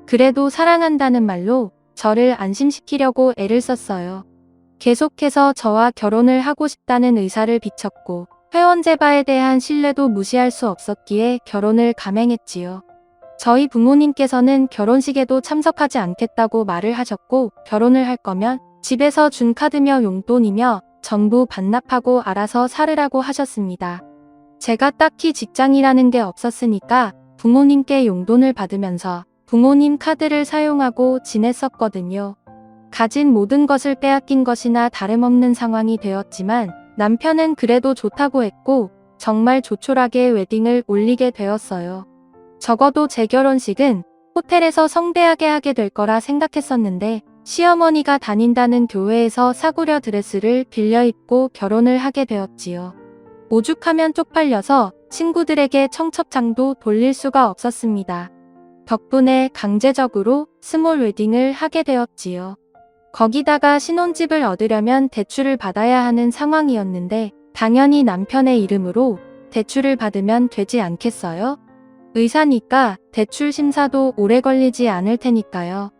그래도 사랑한다는 말로 저를 안심시키려고 애를 썼어요. 계속해서 저와 결혼을 하고 싶다는 의사를 비췄고 회원제바에 대한 신뢰도 무시할 수 없었기에 결혼을 감행했지요. 저희 부모님께서는 결혼식에도 참석하지 않겠다고 말을 하셨고 결혼을 할 거면 집에서 준 카드며 용돈이며 전부 반납하고 알아서 살으라고 하셨습니다. 제가 딱히 직장이라는 게 없었으니까 부모님께 용돈을 받으면서 부모님 카드를 사용하고 지냈었거든요. 가진 모든 것을 빼앗긴 것이나 다름없는 상황이 되었지만 남편은 그래도 좋다고 했고 정말 조촐하게 웨딩을 올리게 되었어요. 적어도 제 결혼식은 호텔에서 성대하게 하게 될 거라 생각했었는데 시어머니가 다닌다는 교회에서 사구려 드레스를 빌려 입고 결혼을 하게 되었지요. 오죽하면 쪽팔려서 친구들에게 청첩장도 돌릴 수가 없었습니다. 덕분에 강제적으로 스몰 웨딩을 하게 되었지요. 거기다가 신혼집을 얻으려면 대출을 받아야 하는 상황이었는데 당연히 남편의 이름으로 대출을 받으면 되지 않겠어요? 의사니까 대출 심사도 오래 걸리지 않을 테니까요.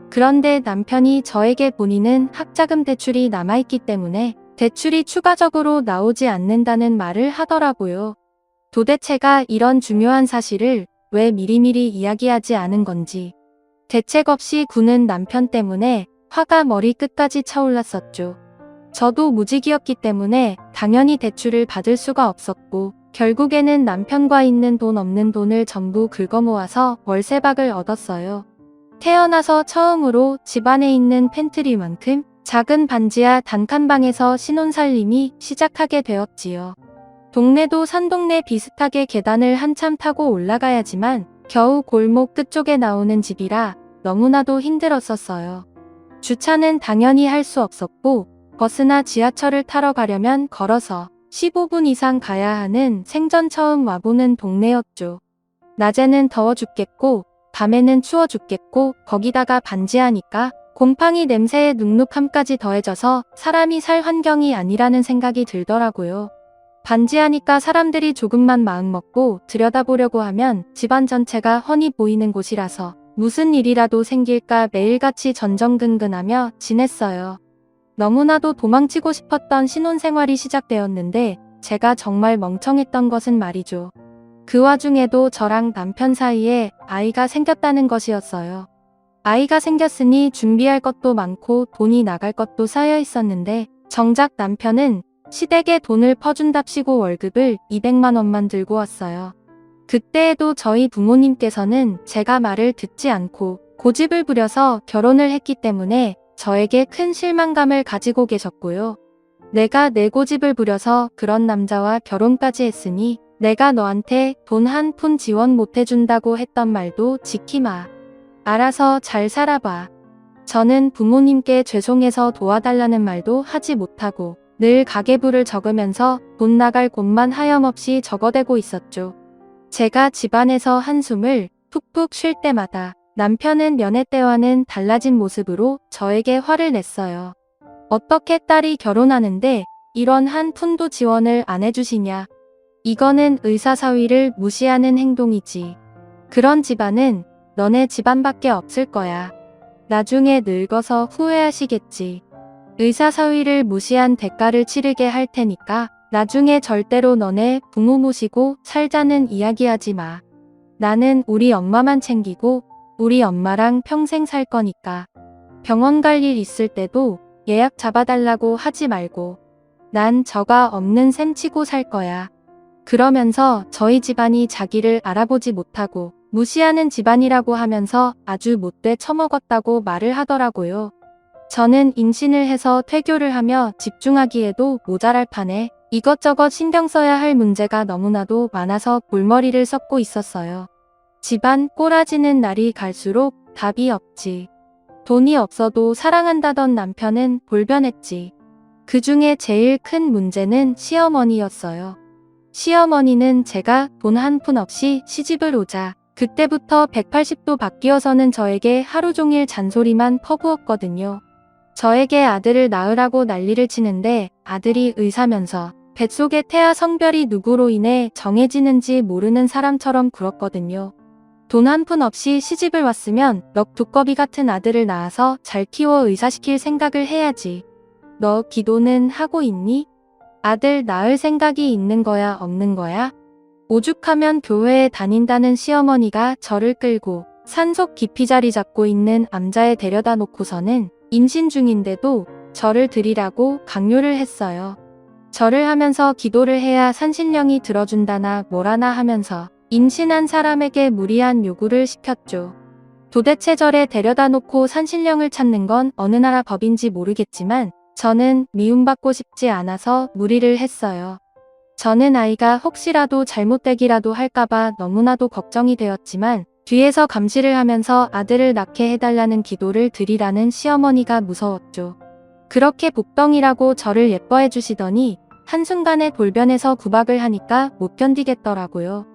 그런데 남편이 저에게 본인은 학자금 대출이 남아있기 때문에 대출이 추가적으로 나오지 않는다는 말을 하더라고요. 도대체가 이런 중요한 사실을 왜 미리미리 이야기하지 않은 건지. 대책 없이 구는 남편 때문에 화가 머리끝까지 차올랐었죠. 저도 무직이었기 때문에 당연히 대출을 받을 수가 없었고 결국에는 남편과 있는 돈 없는 돈을 전부 긁어모아서 월세박을 얻었어요. 태어나서 처음으로 집안에 있는 팬트리만큼 작은 반지하 단칸방에서 신혼살림이 시작하게 되었지요. 동네도 산동네 비슷하게 계단을 한참 타고 올라가야지만 겨우 골목 끝쪽에 나오는 집이라 너무나도 힘들었었어요. 주차는 당연히 할 수 없었고 버스나 지하철을 타러 가려면 걸어서 15분 이상 가야 하는 생전 처음 와보는 동네였죠. 낮에는 더워 죽겠고 밤에는 추워 죽겠고 거기다가 반지하니까 곰팡이 냄새에 눅눅함까지 더해져서 사람이 살 환경이 아니라는 생각이 들더라고요. 반지하니까 사람들이 조금만 마음먹고 들여다보려고 하면 집안 전체가 훤히 보이는 곳이라서 무슨 일이라도 생길까 매일같이 전전긍긍하며 지냈어요. 너무나도 도망치고 싶었던 신혼생활이 시작되었는데 제가 정말 멍청했던 것은 말이죠. 그 와중에도 저랑 남편 사이에 아이가 생겼다는 것이었어요. 아이가 생겼으니 준비할 것도 많고 돈이 나갈 것도 쌓여 있었는데 정작 남편은 시댁에 돈을 퍼준답시고 월급을 200만 원만 들고 왔어요. 그때에도 저희 부모님께서는 제가 말을 듣지 않고 고집을 부려서 결혼을 했기 때문에 저에게 큰 실망감을 가지고 계셨고요. 내가 내 고집을 부려서 그런 남자와 결혼까지 했으니 내가 너한테 돈 한 푼 지원 못 해준다고 했던 말도 지키마. 알아서 잘 살아봐. 저는 부모님께 죄송해서 도와달라는 말도 하지 못하고 늘 가계부를 적으면서 돈 나갈 곳만 하염없이 적어대고 있었죠. 제가 집안에서 한숨을 푹푹 쉴 때마다 남편은 연애 때와는 달라진 모습으로 저에게 화를 냈어요. 어떻게 딸이 결혼하는데 이런 한 푼도 지원을 안 해주시냐. 이거는 의사사위를 무시하는 행동이지. 그런 집안은 너네 집안밖에 없을 거야. 나중에 늙어서 후회하시겠지. 의사사위를 무시한 대가를 치르게 할 테니까 나중에 절대로 너네 부모 모시고 살자는 이야기하지 마. 나는 우리 엄마만 챙기고 우리 엄마랑 평생 살 거니까. 병원 갈 일 있을 때도 예약 잡아달라고 하지 말고. 난 저가 없는 셈 치고 살 거야. 그러면서 저희 집안이 자기를 알아보지 못하고 무시하는 집안이라고 하면서 아주 못돼 처먹었다고 말을 하더라고요. 저는 임신을 해서 퇴교를 하며 집중하기에도 모자랄 판에 이것저것 신경 써야 할 문제가 너무나도 많아서 골머리를 썩고 있었어요. 집안 꼬라지는 날이 갈수록 답이 없지. 돈이 없어도 사랑한다던 남편은 볼변했지. 그 중에 제일 큰 문제는 시어머니였어요. 시어머니는 제가 돈 한 푼 없이 시집을 오자 그때부터 180도 바뀌어서는 저에게 하루 종일 잔소리만 퍼부었거든요. 저에게 아들을 낳으라고 난리를 치는데 아들이 의사면서 뱃속의 태아 성별이 누구로 인해 정해지는지 모르는 사람처럼 굴었거든요. 돈 한 푼 없이 시집을 왔으면 넋 두꺼비 같은 아들을 낳아서 잘 키워 의사시킬 생각을 해야지. 너 기도는 하고 있니? 아들 낳을 생각이 있는 거야 없는 거야? 오죽하면 교회에 다닌다는 시어머니가 저를 끌고 산속 깊이 자리 잡고 있는 암자에 데려다 놓고서는 임신 중인데도 저를 드리라고 강요를 했어요. 절을 하면서 기도를 해야 산신령이 들어준다나 뭐라나 하면서 임신한 사람에게 무리한 요구를 시켰죠. 도대체 절에 데려다 놓고 산신령을 찾는 건 어느 나라 법인지 모르겠지만 저는 미움받고 싶지 않아서 무리를 했어요. 저는 아이가 혹시라도 잘못되기라도 할까봐 너무나도 걱정이 되었지만 뒤에서 감시를 하면서 아들을 낳게 해달라는 기도를 드리라는 시어머니가 무서웠죠. 그렇게 복덩이라고 저를 예뻐해 주시더니 한순간에 돌변해서 구박을 하니까 못 견디겠더라고요.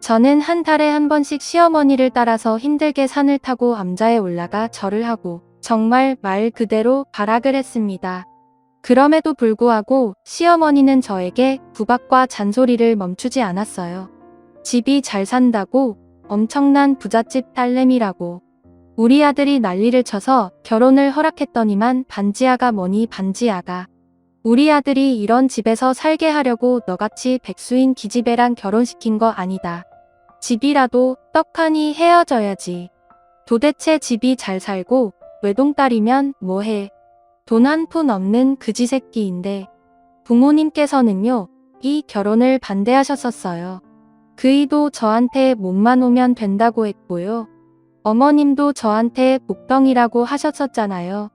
저는 한 달에 한 번씩 시어머니를 따라서 힘들게 산을 타고 암자에 올라가 절을 하고 정말 말 그대로 발악을 했습니다. 그럼에도 불구하고 시어머니는 저에게 구박과 잔소리를 멈추지 않았어요. 집이 잘 산다고, 엄청난 부잣집 딸내미라고. 우리 아들이 난리를 쳐서 결혼을 허락했더니만 반지하가 뭐니 반지하가. 우리 아들이 이런 집에서 살게 하려고 너같이 백수인 기집애랑 결혼시킨 거 아니다. 집이라도 떡하니 헤어져야지. 도대체 집이 잘 살고 외동딸이면 뭐해. 돈 한 푼 없는 그지 새끼인데. 부모님께서는요, 이 결혼을 반대하셨었어요. 그이도 저한테 몸만 오면 된다고 했고요. 어머님도 저한테 복덩이라고 하셨었잖아요.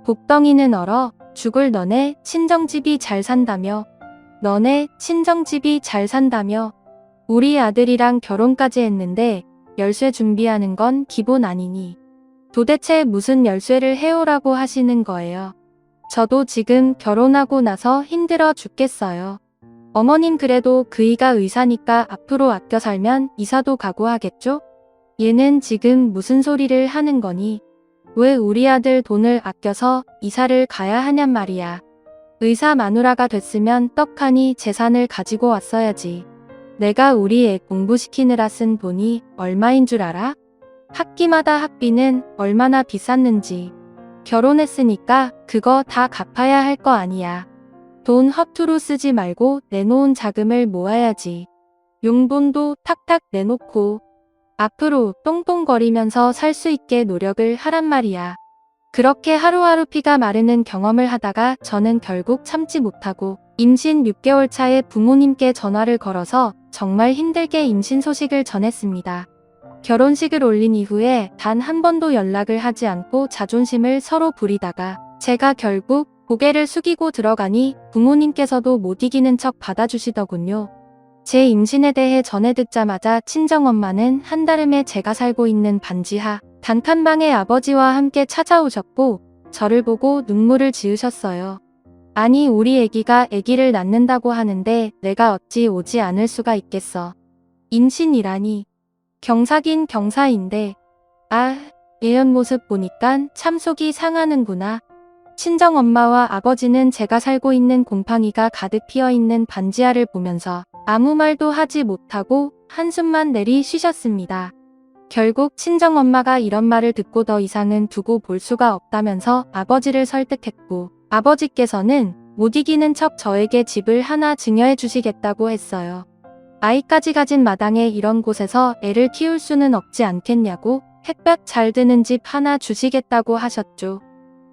복덩이는 얼어 죽을 너네 친정집이 잘 산다며. 너네 친정집이 잘 산다며. 우리 아들이랑 결혼까지 했는데 열쇠 준비하는 건 기본 아니니. 도대체 무슨 열쇠를 해오라고 하시는 거예요. 저도 지금 결혼하고 나서 힘들어 죽겠어요. 어머님 그래도 그이가 의사니까 앞으로 아껴 살면 이사도 가고 하겠죠? 얘는 지금 무슨 소리를 하는 거니? 왜 우리 아들 돈을 아껴서 이사를 가야 하냔 말이야. 의사 마누라가 됐으면 떡하니 재산을 가지고 왔어야지. 내가 우리 애 공부시키느라 쓴 돈이 얼마인 줄 알아? 학기마다 학비는 얼마나 비쌌는지. 결혼했으니까 그거 다 갚아야 할 거 아니야. 돈 허투루 쓰지 말고 내놓은 자금을 모아야지. 용돈도 탁탁 내놓고 앞으로 똥똥거리면서 살 수 있게 노력을 하란 말이야. 그렇게 하루하루 피가 마르는 경험을 하다가 저는 결국 참지 못하고 임신 6개월 차에 부모님께 전화를 걸어서 정말 힘들게 임신 소식을 전했습니다. 결혼식을 올린 이후에 단 한 번도 연락을 하지 않고 자존심을 서로 부리다가 제가 결국 고개를 숙이고 들어가니 부모님께서도 못 이기는 척 받아주시더군요. 제 임신에 대해 전해 듣자마자 친정엄마는 한달음에 제가 살고 있는 반지하 단칸방에 아버지와 함께 찾아오셨고 저를 보고 눈물을 지으셨어요. 아니 우리 애기가 애기를 낳는다고 하는데 내가 어찌 오지 않을 수가 있겠어. 임신이라니. 경사긴 경사인데 아, 애연 모습 보니깐 참 속이 상하는구나. 친정엄마와 아버지는 제가 살고 있는 곰팡이가 가득 피어있는 반지하를 보면서 아무 말도 하지 못하고 한숨만 내리쉬셨습니다. 결국 친정엄마가 이런 말을 듣고 더 이상은 두고 볼 수가 없다면서 아버지를 설득했고 아버지께서는 못 이기는 척 저에게 집을 하나 증여해 주시겠다고 했어요. 아이까지 가진 마당에 이런 곳에서 애를 키울 수는 없지 않겠냐고 햇볕 잘 드는 집 하나 주시겠다고 하셨죠.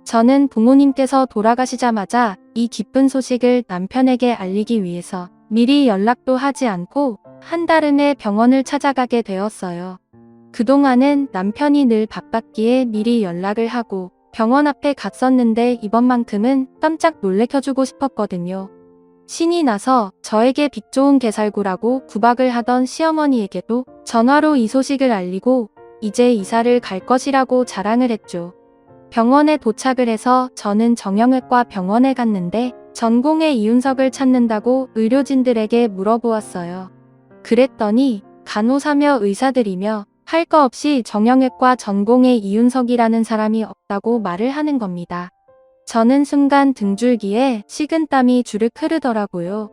저는 부모님께서 돌아가시자마자 이 기쁜 소식을 남편에게 알리기 위해서 미리 연락도 하지 않고 한달음에 병원을 찾아가게 되었어요. 그동안은 남편이 늘 바빴기에 미리 연락을 하고 병원 앞에 갔었는데 이번만큼은 깜짝 놀래켜주고 싶었거든요. 신이 나서 저에게 빚 좋은 개살구라고 구박을 하던 시어머니에게도 전화로 이 소식을 알리고 이제 이사를 갈 것이라고 자랑을 했죠. 병원에 도착을 해서 저는 정형외과 병원에 갔는데 전공의 이윤석을 찾는다고 의료진들에게 물어보았어요. 그랬더니 간호사며 의사들이며 할 거 없이 정형외과 전공의 이윤석이라는 사람이 없다고 말을 하는 겁니다. 저는 순간 등줄기에 식은땀이 주르륵 흐르더라고요.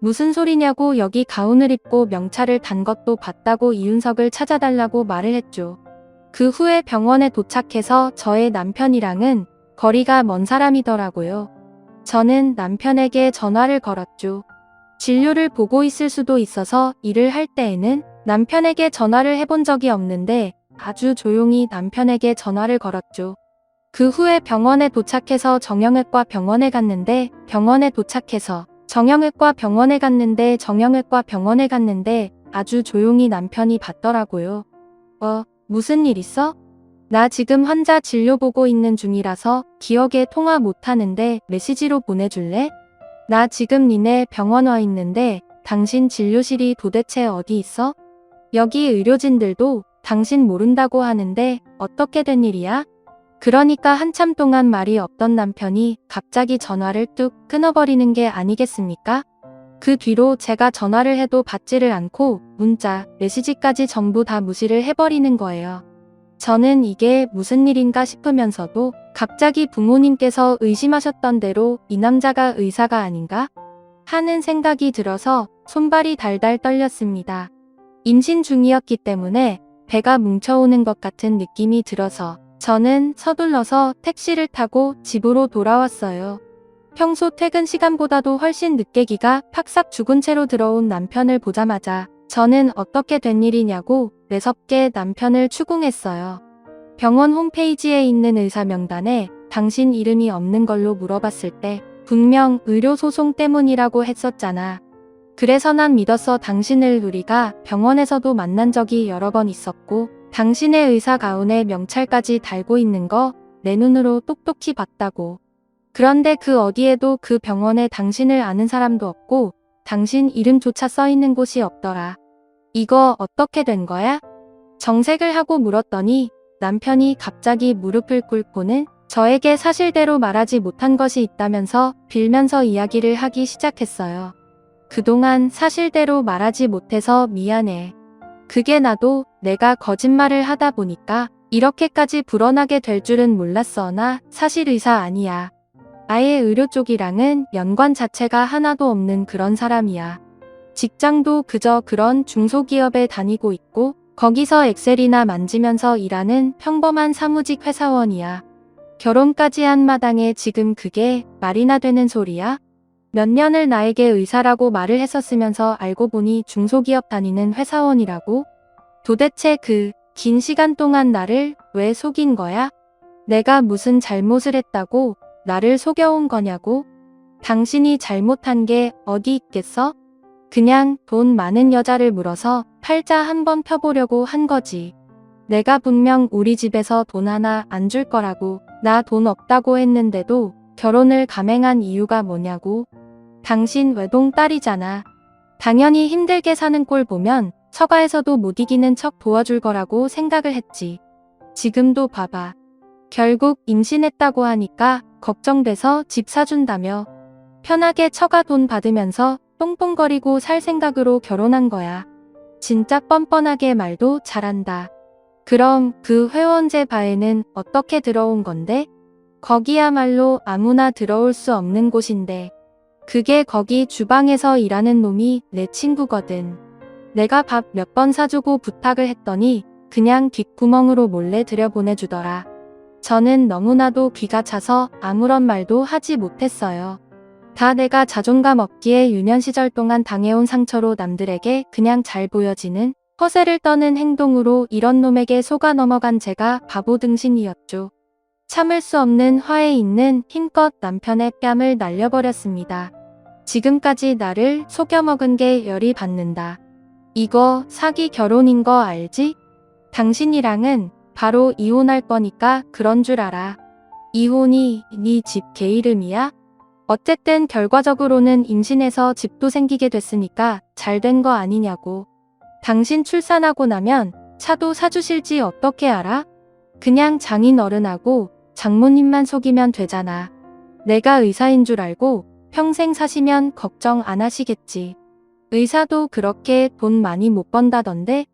무슨 소리냐고 여기 가운을 입고 명찰을 단 것도 봤다고 이윤석을 찾아달라고 말을 했죠. 그 후에 병원에 도착해서 저의 남편이랑은 거리가 먼 사람이더라고요. 저는 남편에게 전화를 걸었죠. 진료를 보고 있을 수도 있어서 일을 할 때에는 남편에게 전화를 해본 적이 없는데 아주 조용히 남편에게 전화를 걸었죠. 그 후에 병원에 도착해서 정형외과 병원에 갔는데 아주 조용히 남편이 받더라고요. 무슨 일 있어? 나 지금 환자 진료 보고 있는 중이라서 기억에 통화 못하는데 메시지로 보내줄래? 나 지금 니네 병원 와 있는데 당신 진료실이 도대체 어디 있어? 여기 의료진들도 당신 모른다고 하는데 어떻게 된 일이야? 그러니까 한참 동안 말이 없던 남편이 갑자기 전화를 뚝 끊어버리는 게 아니겠습니까? 그 뒤로 제가 전화를 해도 받지를 않고 문자, 메시지까지 전부 다 무시를 해버리는 거예요. 저는 이게 무슨 일인가 싶으면서도 갑자기 부모님께서 의심하셨던 대로 이 남자가 의사가 아닌가? 하는 생각이 들어서 손발이 달달 떨렸습니다. 임신 중이었기 때문에 배가 뭉쳐오는 것 같은 느낌이 들어서 저는 서둘러서 택시를 타고 집으로 돌아왔어요. 평소 퇴근 시간보다도 훨씬 늦게 기가 팍싹 죽은 채로 들어온 남편을 보자마자 저는 어떻게 된 일이냐고 매섭게 남편을 추궁했어요. 병원 홈페이지에 있는 의사 명단에 당신 이름이 없는 걸로 물어봤을 때 분명 의료소송 때문이라고 했었잖아. 그래서 난 믿었어. 당신을 우리가 병원에서도 만난 적이 여러 번 있었고 당신의 의사 가운에 명찰까지 달고 있는 거 내 눈으로 똑똑히 봤다고. 그런데 그 어디에도 그 병원에 당신을 아는 사람도 없고 당신 이름조차 써 있는 곳이 없더라. 이거 어떻게 된 거야? 정색을 하고 물었더니 남편이 갑자기 무릎을 꿇고는 저에게 사실대로 말하지 못한 것이 있다면서 빌면서 이야기를 하기 시작했어요. 그동안 사실대로 말하지 못해서 미안해. 그게 나도 내가 거짓말을 하다 보니까 이렇게까지 불어나게 될 줄은 몰랐어. 나 사실 의사 아니야. 아예 의료 쪽이랑은 연관 자체가 하나도 없는 그런 사람이야. 직장도 그저 그런 중소기업에 다니고 있고 거기서 엑셀이나 만지면서 일하는 평범한 사무직 회사원이야. 결혼까지 한 마당에 지금 그게 말이나 되는 소리야? 몇 년을 나에게 의사라고 말을 했었으면서 알고 보니 중소기업 다니는 회사원이라고? 도대체 그 긴 시간 동안 나를 왜 속인 거야? 내가 무슨 잘못을 했다고 나를 속여온 거냐고? 당신이 잘못한 게 어디 있겠어? 그냥 돈 많은 여자를 물어서 팔자 한번 펴보려고 한 거지. 내가 분명 우리 집에서 돈 하나 안 줄 거라고 나 돈 없다고 했는데도 결혼을 감행한 이유가 뭐냐고. 당신 외동딸이잖아. 당연히 힘들게 사는 꼴 보면 처가에서도 못 이기는 척 도와줄 거라고 생각을 했지. 지금도 봐봐. 결국 임신했다고 하니까 걱정돼서 집 사준다며 편하게 처가 돈 받으면서 똥똥거리고 살 생각으로 결혼한 거야. 진짜 뻔뻔하게 말도 잘한다. 그럼 그 회원제 바에는 어떻게 들어온 건데? 거기야말로 아무나 들어올 수 없는 곳인데. 그게 거기 주방에서 일하는 놈이 내 친구거든. 내가 밥 몇 번 사주고 부탁을 했더니 그냥 뒷구멍으로 몰래 들여보내주더라. 저는 너무나도 기가 차서 아무런 말도 하지 못했어요. 다 내가 자존감 없기에 유년 시절 동안 당해온 상처로 남들에게 그냥 잘 보여지는 허세를 떠는 행동으로 이런 놈에게 속아 넘어간 제가 바보 등신이었죠. 참을 수 없는 화에 있는 힘껏 남편의 뺨을 날려버렸습니다. 지금까지 나를 속여먹은 게 열이 받는다. 이거 사기 결혼인 거 알지? 당신이랑은 바로 이혼할 거니까 그런 줄 알아. 이혼이 네 집 개 이름이야? 어쨌든 결과적으로는 임신해서 집도 생기게 됐으니까 잘 된 거 아니냐고. 당신 출산하고 나면 차도 사주실지 어떻게 알아? 그냥 장인 어른하고 장모님만 속이면 되잖아. 내가 의사인 줄 알고 평생 사시면 걱정 안 하시겠지. 의사도 그렇게 돈 많이 못 번다던데?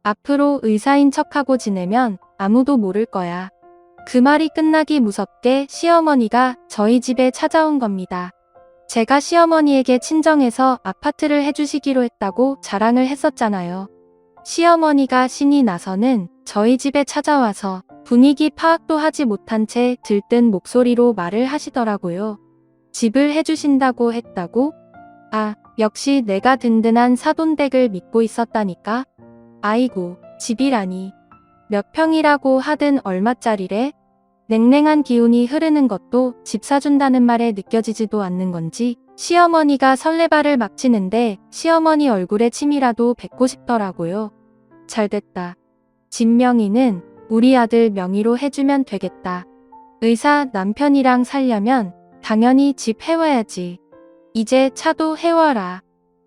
앞으로 의사인 척하고 지내면 아무도 모를 거야. 그 말이 끝나기 무섭게 시어머니가 저희 집에 찾아온 겁니다. 제가 시어머니에게 친정에서 아파트를 해주시기로 했다고 자랑을 했었잖아요. 시어머니가 신이 나서는 저희 집에 찾아와서 분위기 파악도 하지 못한 채 들뜬 목소리로 말을 하시더라고요. 집을 해주신다고 했다고? 아, 역시 내가 든든한 사돈댁을 믿고 있었다니까. 아이고, 집이라니. 몇 평이라고 하든 얼마짜리래? 냉랭한 기운이 흐르는 것도 집 사준다는 말에 느껴지지도 않는 건지 시어머니가 설레발을 막 치는데 시어머니 얼굴에 침이라도 뱉고 싶더라고요. 잘됐다. 집 명의는 우리 아들 명의로 해주면 되겠다. 의사 남편이랑 살려면 당연히 집 해와야지. 이제 차도 해와라.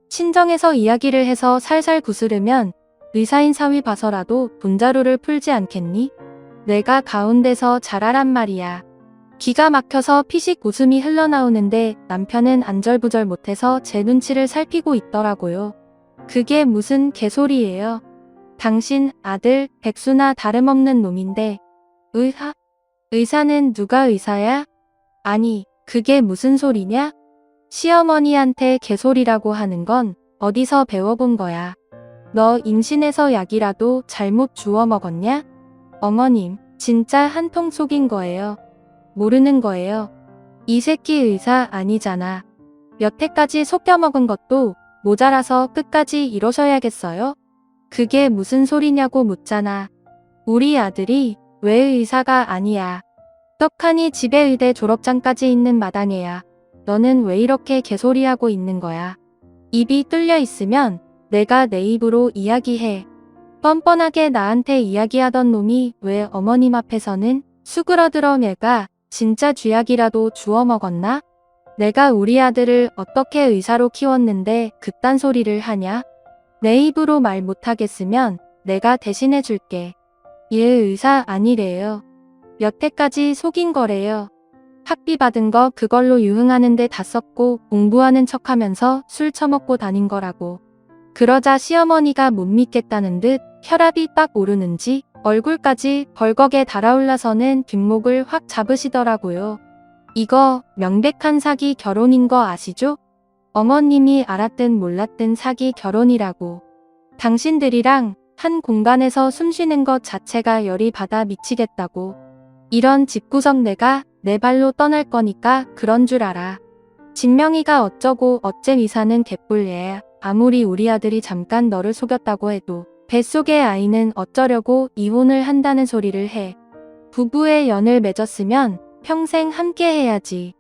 친정에서 이야기를 해서 살살 구스르면 의사인 사위 봐서라도 돈자루를 풀지 않겠니? 내가 가운데서 잘하란 말이야. 기가 막혀서 피식 웃음이 흘러나오는데 남편은 안절부절 못해서 제 눈치를 살피고 있더라고요. 그게 무슨 개소리예요. 당신 아들 백수나 다름없는 놈인데 의사는 누가 의사야? 아니 그게 무슨 소리냐? 시어머니한테 개소리라고 하는 건 어디서 배워본 거야. 너 임신해서 약이라도 잘못 주워 먹었냐? 어머님 진짜 한통 속인 거예요. 모르는 거예요. 이 새끼 의사 아니잖아. 여태까지 속여 먹은 것도 모자라서 끝까지 이러셔야겠어요? 그게 무슨 소리냐고 묻잖아. 우리 아들이 왜 의사가 아니야. 떡하니 집에 의대 졸업장까지 있는 마당에야. 너는 왜 이렇게 개소리하고 있는 거야. 입이 뚫려 있으면 내가 내 입으로 이야기해. 뻔뻔하게 나한테 이야기하던 놈이 왜 어머님 앞에서는 수그러들어 내가 진짜 쥐약이라도 주워 먹었나? 내가 우리 아들을 어떻게 의사로 키웠는데 그딴 소리를 하냐? 내 입으로 말 못하겠으면 내가 대신해 줄게. 얘 의사 아니래요. 여태까지 속인 거래요. 학비 받은 거 그걸로 유흥하는데 다 썼고 공부하는 척하면서 술 처먹고 다닌 거라고. 그러자 시어머니가 못 믿겠다는 듯 혈압이 빡 오르는지 얼굴까지 벌겋게 달아올라서는 뒷목을 확 잡으시더라고요. 이거 명백한 사기 결혼인 거 아시죠? 어머님이 알았든 몰랐든 사기 결혼이라고. 당신들이랑 한 공간에서 숨쉬는 것 자체가 열이 받아 미치겠다고. 이런 집구석 내가 내 발로 떠날 거니까 그런 줄 알아. 진명이가 어쩌고 어째 의사는 개뿔예. 아무리 우리 아들이 잠깐 너를 속였다고 해도 뱃속의 아이는 어쩌려고 이혼을 한다는 소리를 해. 부부의 연을 맺었으면 평생 함께 해야지.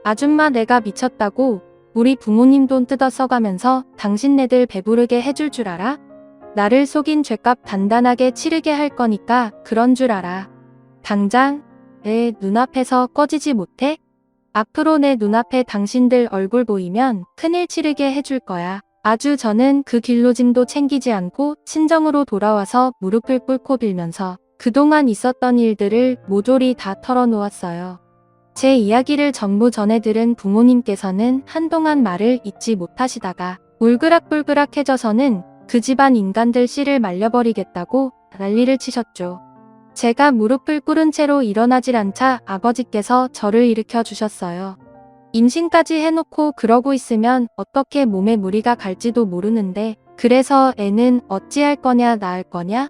아줌마 내가 미쳤다고 우리 부모님 돈 뜯어 써가면서 당신네들 배부르게 해줄 줄 알아? 나를 속인 죄값 단단하게 치르게 할 거니까 그런 줄 알아. 당장 내 눈앞에서 꺼지지 못해? 앞으로 내 눈앞에 당신들 얼굴 보이면 큰일 치르게 해줄 거야. 아주 저는 그 길로 짐도 챙기지 않고 친정으로 돌아와서 무릎을 꿇고 빌면서 그동안 있었던 일들을 모조리 다 털어놓았어요. 제 이야기를 전부 전해 들은 부모님께서는 한동안 말을 잇지 못하시다가 울그락불그락해져서는 그 집안 인간들 씨를 말려버리겠다고 난리를 치셨죠. 제가 무릎을 꿇은 채로 일어나질 않자 아버지께서 저를 일으켜 주셨어요. 임신까지 해놓고 그러고 있으면 어떻게 몸에 무리가 갈지도 모르는데 그래서 애는 어찌할 거냐 낳을 거냐?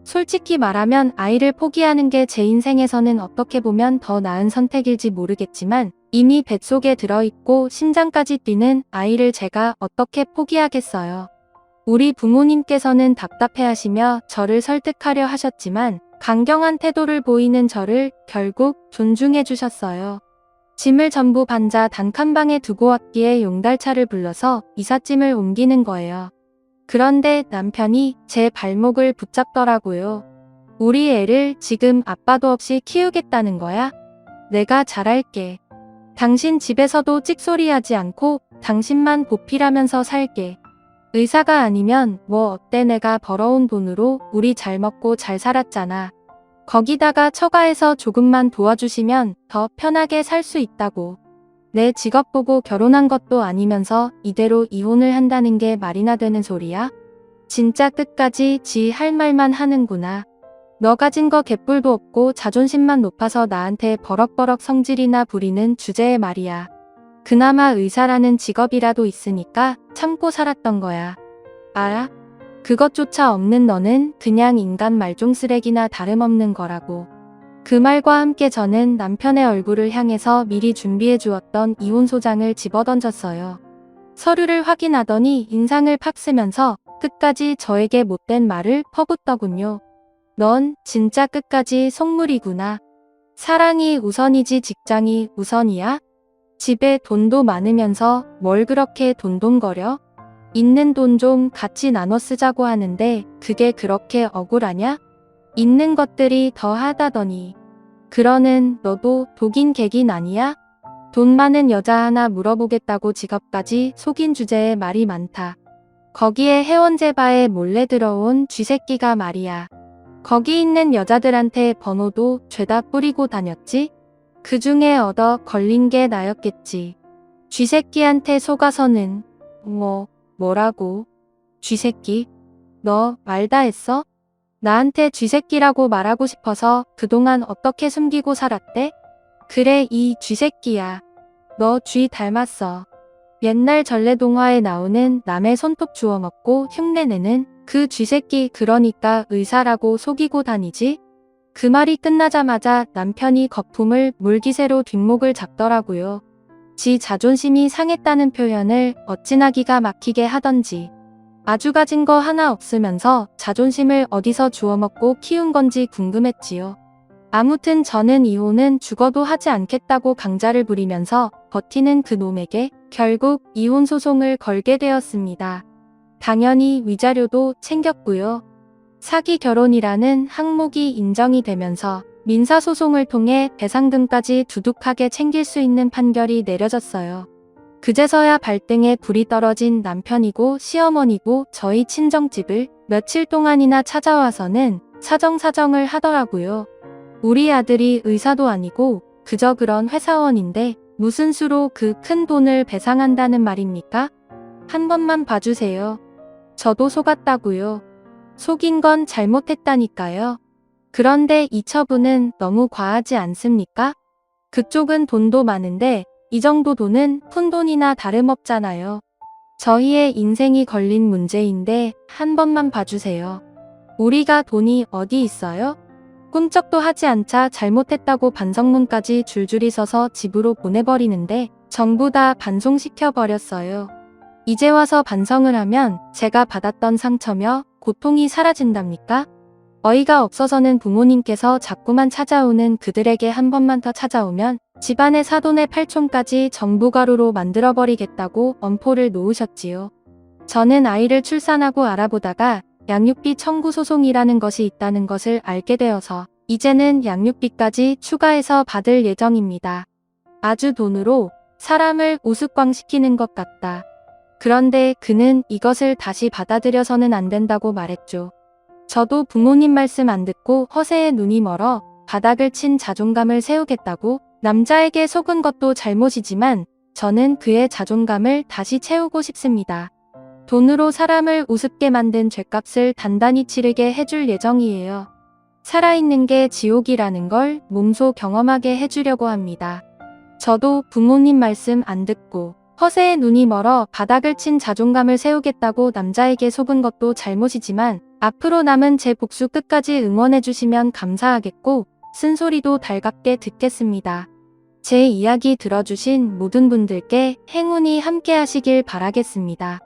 솔직히 말하면 아이를 포기하는 게 제 인생에서는 어떻게 보면 더 나은 선택일지 모르겠지만 이미 뱃속에 들어있고 심장까지 뛰는 아이를 제가 어떻게 포기하겠어요. 우리 부모님께서는 답답해하시며 저를 설득하려 하셨지만 강경한 태도를 보이는 저를 결국 존중해 주셨어요. 짐을 전부 반자 단칸방에 두고 왔기에 용달차를 불러서 이삿짐을 옮기는 거예요. 그런데 남편이 제 발목을 붙잡더라고요. 우리 애를 지금 아빠도 없이 키우겠다는 거야? 내가 잘할게. 당신 집에서도 찍소리하지 않고 당신만 보필하면서 살게. 의사가 아니면 뭐 어때 내가 벌어온 돈으로 우리 잘 먹고 잘 살았잖아. 거기다가 처가에서 조금만 도와주시면 더 편하게 살 수 있다고. 내 직업 보고 결혼한 것도 아니면서 이대로 이혼을 한다는 게 말이나 되는 소리야? 진짜 끝까지 지 할 말만 하는구나. 너 가진 거 개뿔도 없고 자존심만 높아서 나한테 버럭버럭 성질이나 부리는 주제에 말이야. 그나마 의사라는 직업이라도 있으니까 참고 살았던 거야. 알아? 그것조차 없는 너는 그냥 인간 말종 쓰레기나 다름없는 거라고. 그 말과 함께 저는 남편의 얼굴을 향해서 미리 준비해 주었던 이혼 소장을 집어던졌어요. 서류를 확인하더니 인상을 팍 쓰면서 끝까지 저에게 못된 말을 퍼붓더군요. 넌 진짜 끝까지 속물이구나. 사랑이 우선이지 직장이 우선이야? 집에 돈도 많으면서 뭘 그렇게 돈돈거려? 있는 돈 좀 같이 나눠 쓰자고 하는데 그게 그렇게 억울하냐? 있는 것들이 더 하다더니. 그러는 너도 독인 객인 아니야? 돈 많은 여자 하나 물어보겠다고 직업까지 속인 주제에 말이 많다. 거기에 해원제 바에 몰래 들어온 쥐새끼가 말이야. 거기 있는 여자들한테 번호도 죄다 뿌리고 다녔지? 그 중에 얻어 걸린 게 나였겠지. 쥐새끼한테 속아서는 뭐라고? 쥐새끼? 너 말 다 했어? 나한테 쥐새끼라고 말하고 싶어서 그동안 어떻게 숨기고 살았대? 그래, 이 쥐새끼야. 너 쥐 닮았어. 옛날 전래동화에 나오는 남의 손톱 주워 먹고 흉내내는 그 쥐새끼, 그러니까 의사라고 속이고 다니지? 그 말이 끝나자마자 남편이 거품을 물기세로 뒷목을 잡더라고요. 지 자존심이 상했다는 표현을 어찌나 기가 막히게 하던지. 아주 가진 거 하나 없으면서 자존심을 어디서 주워먹고 키운 건지 궁금했지요. 아무튼 저는 이혼은 죽어도 하지 않겠다고 강자를 부리면서 버티는 그 놈에게 결국 이혼 소송을 걸게 되었습니다. 당연히 위자료도 챙겼고요. 사기 결혼이라는 항목이 인정이 되면서 민사소송을 통해 배상금까지 두둑하게 챙길 수 있는 판결이 내려졌어요. 그제서야 발등에 불이 떨어진 남편이고 시어머니고 저희 친정집을 며칠 동안이나 찾아와서는 사정사정을 하더라고요. 우리 아들이 의사도 아니고 그저 그런 회사원인데 무슨 수로 그 큰 돈을 배상한다는 말입니까? 한 번만 봐주세요. 저도 속았다고요. 속인 건 잘못했다니까요. 그런데 이 처분은 너무 과하지 않습니까? 그쪽은 돈도 많은데 이 정도 돈은 푼돈이나 다름없잖아요. 저희의 인생이 걸린 문제인데 한 번만 봐주세요. 우리가 돈이 어디 있어요? 꿈쩍도 하지 않자 잘못했다고 반성문까지 줄줄이 써서 집으로 보내버리는데 전부 다 반송시켜버렸어요. 이제 와서 반성을 하면 제가 받았던 상처며 고통이 사라진답니까? 어이가 없어서는 부모님께서 자꾸만 찾아오는 그들에게 한 번만 더 찾아오면 집안의 사돈의 팔촌까지 정부가루로 만들어버리겠다고 엄포를 놓으셨지요. 저는 아이를 출산하고 알아보다가 양육비 청구 소송이라는 것이 있다는 것을 알게 되어서 이제는 양육비까지 추가해서 받을 예정입니다. 아주 돈으로 사람을 우스꽝시키는 것 같다. 그런데 그는 이것을 다시 받아들여서는 안 된다고 말했죠. 저도 부모님 말씀 안 듣고 허세에 눈이 멀어 바닥을 친 자존감을 세우겠다고 남자에게 속은 것도 잘못이지만 저는 그의 자존감을 다시 채우고 싶습니다. 돈으로 사람을 우습게 만든 죗값을 단단히 치르게 해줄 예정이에요. 살아있는 게 지옥이라는 걸 몸소 경험하게 해주려고 합니다. 저도 부모님 말씀 안 듣고 허세에 눈이 멀어 바닥을 친 자존감을 세우겠다고 남자에게 속은 것도 잘못이지만 앞으로 남은 제 복수 끝까지 응원해주시면 감사하겠고 쓴소리도 달갑게 듣겠습니다. 제 이야기 들어주신 모든 분들께 행운이 함께 하시길 바라겠습니다.